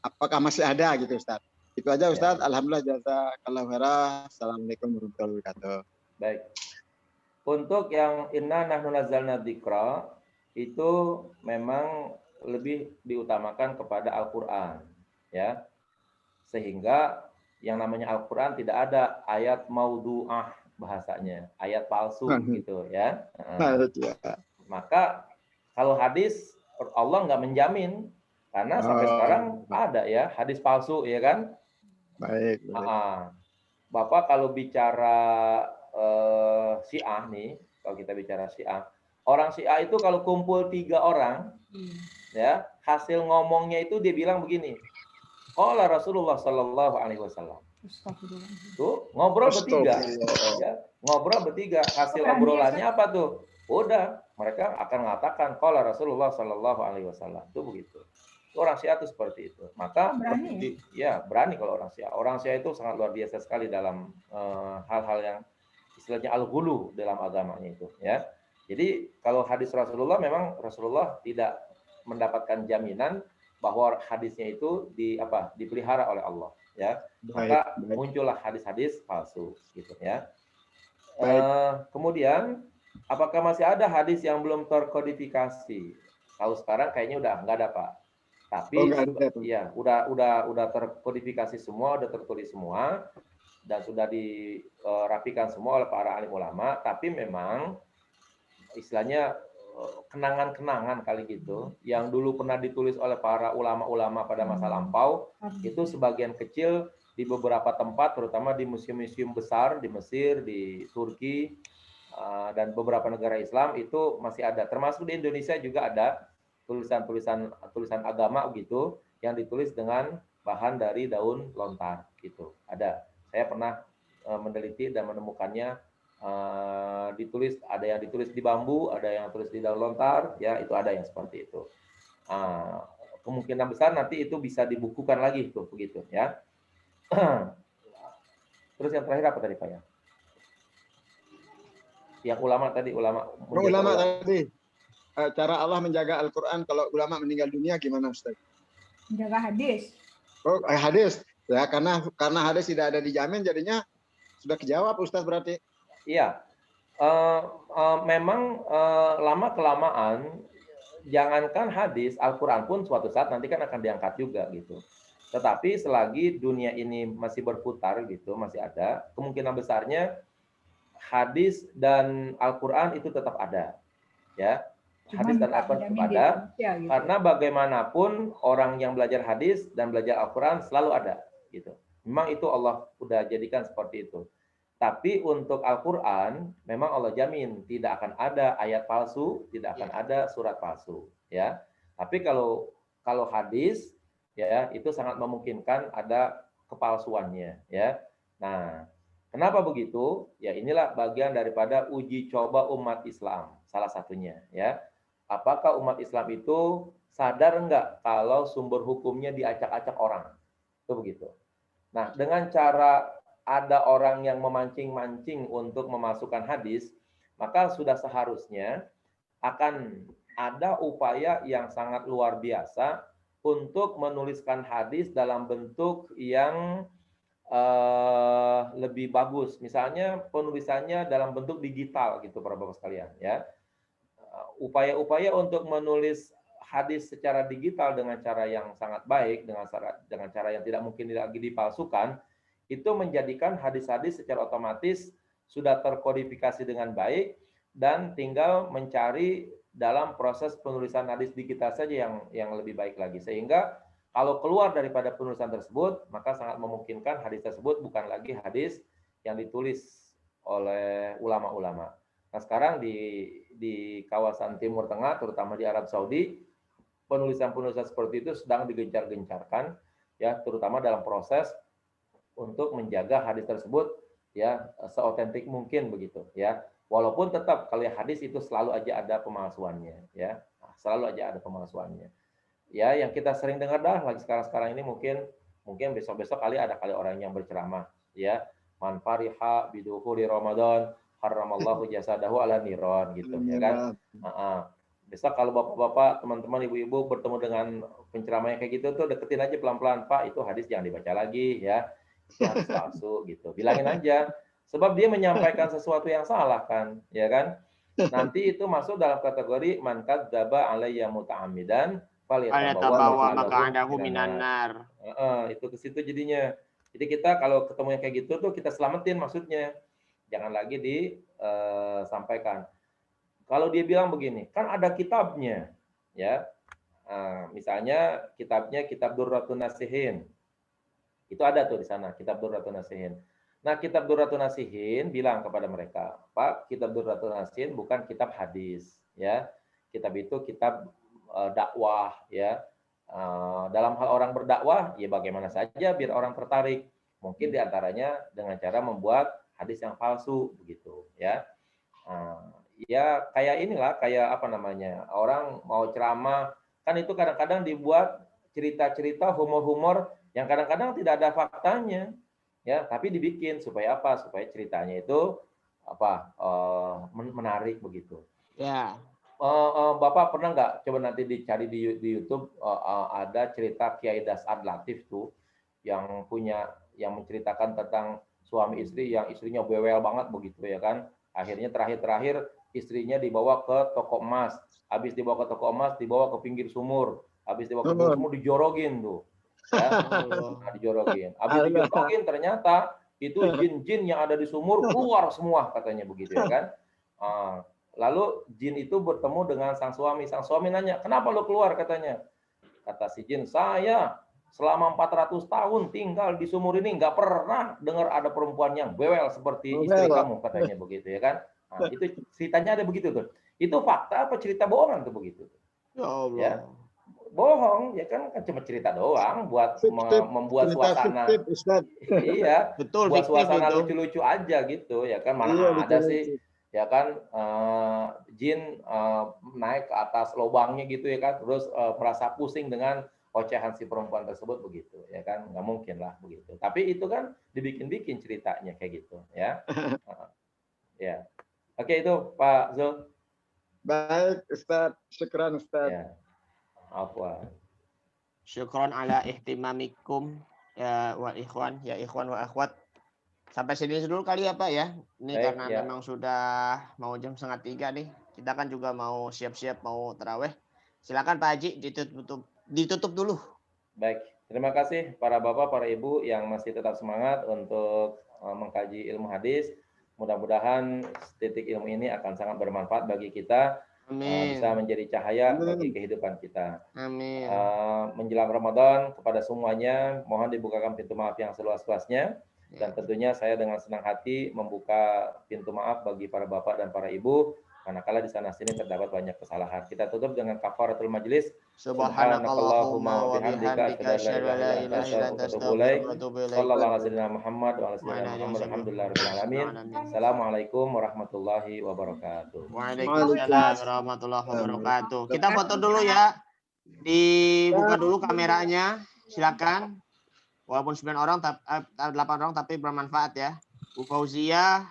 Apakah masih ada gitu Ustadz? Itu aja Ustadz. Ya. Alhamdulillah, jazakallahu khairan. Assalamualaikum warahmatullahi wabarakatuh. Baik. Untuk yang inna nahnu nazzalna dzikra itu memang lebih diutamakan kepada Al-Qur'an, ya. Sehingga yang namanya Al-Qur'an tidak ada ayat maudhu'ah bahasanya, ayat palsu gitu ya. Maka kalau hadis Allah nggak menjamin, karena sampai sekarang ada ya hadis palsu ya kan. Baik. Bapak kalau bicara Syiah nih, kalau kita bicara Syiah, orang Syiah itu kalau kumpul 3 orang, ya hasil ngomongnya itu dia bilang begini, qala Rasulullah Shallallahu Alaihi Wasallam. Tuh ngobrol bertiga, ya, ngobrol bertiga. Hasil obrolannya apa tuh? Udah, mereka akan mengatakan qala Rasulullah Shallallahu Alaihi Wasallam. Tuh begitu. Orang Syiah itu seperti itu. Maka berani, ya berani kalau orang Syiah. Orang Syiah itu sangat luar biasa sekali dalam hal-hal yang istilahnya al-ghulu dalam agamanya itu, ya. Jadi kalau hadis Rasulullah, memang Rasulullah tidak mendapatkan jaminan bahwa hadisnya itu dipelihara oleh Allah, ya. Maka muncullah hadis-hadis palsu gitu ya. Kemudian apakah masih ada hadis yang belum terkodifikasi? Kalau sekarang kayaknya udah nggak ada, Pak. Tapi ya udah terkodifikasi semua, udah tertulis semua, dan sudah dirapikan semua oleh para alim ulama. Tapi memang istilahnya kenangan-kenangan kali gitu, yang dulu pernah ditulis oleh para ulama-ulama pada masa lampau, itu sebagian kecil di beberapa tempat, terutama di museum-museum besar di Mesir, di Turki, dan beberapa negara Islam itu masih ada. Termasuk di Indonesia juga ada tulisan agama gitu yang ditulis dengan bahan dari daun lontar gitu. Ada. Saya pernah meneliti dan menemukannya, ditulis, ada yang ditulis di bambu, ada yang tulis di daun lontar, ya itu ada yang seperti itu. Kemungkinan besar nanti itu bisa dibukukan lagi tuh begitu ya. Terus yang terakhir apa tadi Pak ya? Yang ulama tadi, ulama tadi. Cara Allah menjaga Al-Quran kalau ulama meninggal dunia gimana Ustaz? Menjaga hadis. Oh, hadis. Ya, karena hadis tidak ada dijamin, jadinya sudah kejawab Ustaz berarti. Iya. Memang lama-kelamaan, jangankan hadis, Al-Quran pun suatu saat nanti kan akan diangkat juga gitu. Tetapi selagi dunia ini masih berputar gitu, masih ada, kemungkinan besarnya hadis dan Al-Quran itu tetap ada. Ya. Hadis dan Al-Quran tetap ada, gitu. Karena bagaimanapun orang yang belajar hadis dan belajar Al-Quran selalu ada gitu. Memang itu Allah udah jadikan seperti itu. Tapi untuk Al-Quran memang Allah jamin tidak akan ada ayat palsu, tidak akan ada surat palsu ya. Tapi kalau hadis ya itu sangat memungkinkan ada kepalsuannya ya. Nah, kenapa begitu? Ya inilah bagian daripada uji coba umat Islam salah satunya ya. Apakah umat Islam itu sadar enggak kalau sumber hukumnya diacak-acak orang? Itu begitu. Nah, dengan cara ada orang yang memancing-mancing untuk memasukkan hadis, maka sudah seharusnya akan ada upaya yang sangat luar biasa untuk menuliskan hadis dalam bentuk yang lebih bagus. Misalnya penulisannya dalam bentuk digital gitu para Bapak sekalian ya. Upaya-upaya untuk menulis hadis secara digital dengan cara yang sangat baik, dengan cara yang tidak mungkin lagi dipalsukan, itu menjadikan hadis-hadis secara otomatis sudah terkodifikasi dengan baik dan tinggal mencari dalam proses penulisan hadis digital saja yang lebih baik lagi. Sehingga kalau keluar daripada penulisan tersebut, maka sangat memungkinkan hadis tersebut bukan lagi hadis yang ditulis oleh ulama-ulama. Nah, sekarang di kawasan Timur Tengah, terutama di Arab Saudi, penulisan-penulisan seperti itu sedang digencar-gencarkan, ya, terutama dalam proses untuk menjaga hadis tersebut ya seotentik mungkin begitu, ya. Walaupun tetap kalau hadis itu selalu aja ada pemalsuannya, ya, selalu aja ada pemalsuannya. Ya, yang kita sering dengar lagi sekarang ini mungkin besok-besok kali orang yang berceramah, ya, man fariha bidukhuli Ramadan haramallahu jasadahu ala niron gitu ya kan. Besok kalau bapak-bapak, teman-teman, ibu-ibu bertemu dengan penceramah yang kayak gitu tuh deketin aja pelan-pelan, Pak, itu hadis jangan dibaca lagi ya. Itu hadis palsu gitu. Bilangin aja sebab dia menyampaikan sesuatu yang salah kan, ya kan? Nanti itu masuk dalam kategori man kadzdzaba alayya muta'ammidan falyatabawa maq'adahu minan nar. Itu ke situ jadinya. Jadi kita kalau ketemu yang kayak gitu tuh kita selamatin maksudnya. Jangan lagi disampaikan. Kalau dia bilang begini, kan ada kitabnya, ya. Misalnya kitabnya Kitab Durratun Nasihin. Itu ada tuh di sana, Kitab Durratun Nasihin. Nah, Kitab Durratun Nasihin bilang kepada mereka, Pak, Kitab Durratun Nasihin bukan kitab hadis, ya. Kitab itu kitab dakwah, ya. Dalam hal orang berdakwah, ya bagaimana saja biar orang tertarik. Mungkin diantaranya dengan cara membuat hadis yang palsu, begitu, ya. Ya kayak inilah, kayak apa namanya, orang mau ceramah, kan itu kadang-kadang dibuat cerita-cerita humor-humor yang kadang-kadang tidak ada faktanya, ya, tapi dibikin supaya apa? Supaya ceritanya itu apa menarik begitu. Ya. Bapak pernah nggak coba nanti dicari di YouTube, ada cerita Kiai Das'ad Latif tuh yang menceritakan tentang suami istri yang istrinya bawel banget begitu ya kan. Akhirnya terakhir istrinya dibawa ke toko emas. Habis dibawa ke toko emas, dibawa ke pinggir sumur. Habis dibawa ke pinggir sumur dijorogin tuh. Ya, dijorogin. Habis dijorogin ternyata itu jin-jin yang ada di sumur keluar semua katanya begitu ya kan. Lalu jin itu bertemu dengan sang suami. Sang suami nanya, "Kenapa lo keluar?" katanya. Kata si jin, "Saya selama 400 tahun tinggal di sumur ini nggak pernah dengar ada perempuan yang bawel seperti istri kamu," katanya begitu ya kan. Nah, itu ceritanya ada begitu tuh. Itu fakta apa cerita bohongan tuh begitu? Ya Allah. Ya. Bohong, ya kan cuma cerita doang buat membuat suasana. Iya, betul, buat suasana lucu-lucu aja gitu ya kan. Mana ada sih ya kan jin naik ke atas lubangnya gitu ya kan, terus merasa pusing dengan ocehan si perempuan tersebut begitu ya kan, nggak mungkin lah begitu. Tapi itu kan dibikin-bikin ceritanya kayak gitu ya. Ya. Oke, itu Pak Zul. Baik Ustaz, syukran Ustaz. Ya. Afwan. Syukron ala ihtimamikum ya wa ikhwan wa akhwat. Sampai sini dulu kali ya Pak ya. Ini baik, karena ya. memang sudah mau jam 2:30 nih. Kita kan juga mau siap-siap mau taraweh. Silakan Pak Haji ditutup dulu. Baik, terima kasih para bapak, para ibu yang masih tetap semangat untuk mengkaji ilmu hadis. Mudah-mudahan titik ilmu ini akan sangat bermanfaat bagi kita. Amin. Bisa menjadi cahaya bagi kehidupan kita. Amin. Menjelang Ramadan kepada semuanya mohon dibukakan pintu maaf yang seluas-luasnya, dan tentunya saya dengan senang hati membuka pintu maaf bagi para bapak dan para ibu manakala di sana sini terdapat banyak kesalahan. Kita tutup dengan kafaratul majlis. Subhanakallahumma wa bihamdika asyhadu an la ilaha illa anta astaghfiruka wa atubu ilaik. Sallallahu alaihi wasallam Muhammad wa ala sayyidina Muhammad alhamdulillahirabbil alamin. Assalamualaikum warahmatullahi wabarakatuh. Waalaikumsalam warahmatullahi wabarakatuh. Kita foto dulu ya. Dibuka dulu kameranya. Silakan. Walaupun 9 orang, 8 orang tapi bermanfaat ya. Bu Fauzia,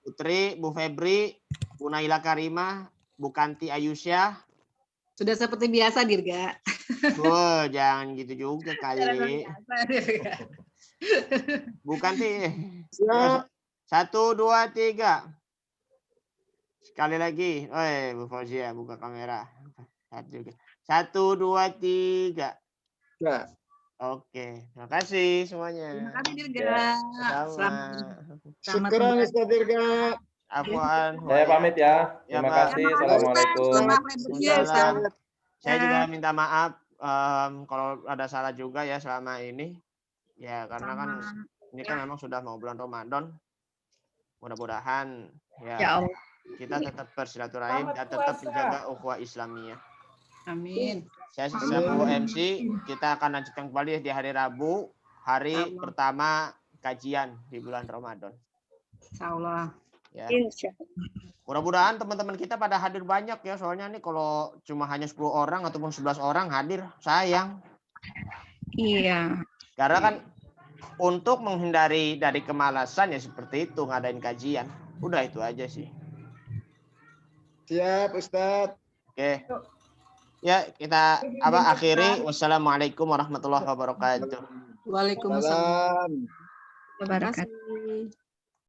Putri, Bu Febri, Bu Naila Karimah, Bu Kanti Ayusya. Sudah seperti biasa, Dirga. Wah, jangan gitu juga kali. Bu Kanti. 1, 2, 3. Sekali lagi. Bu Fauzia buka kamera. 1, 2, 3. Ya. Oke, terima kasih semuanya. Terima kasih, Dirga. Syukuran Ustaz Dirga. Afwan. Saya pamit ya. Terima kasih. Assalamualaikum. Waalaikumsalam. Saya juga minta maaf kalau ada salah juga ya selama ini. Ya karena kan ini kan memang sudah mau bulan Ramadan. Mudah-mudahan ya kita tetap bersilaturahim dan tetap menjaga ukhuwah Islamiyah. Amin. Saya selaku MC, kita akan lanjutkan kembali di hari Rabu, hari pertama kajian di bulan Ramadan. Insyaallah. Ya. Mudah-mudahan teman-teman kita pada hadir banyak ya, soalnya nih kalau cuma hanya 10 orang ataupun 11 orang hadir, sayang. Iya. Karena kan untuk menghindari dari kemalasan ya seperti itu, ngadain kajian. Udah itu aja sih. Siap, Ustadz. Oke. Ya, kita akhiri. Wassalamualaikum warahmatullahi wabarakatuh. Waalaikumsalam. Salam. Terima kasih.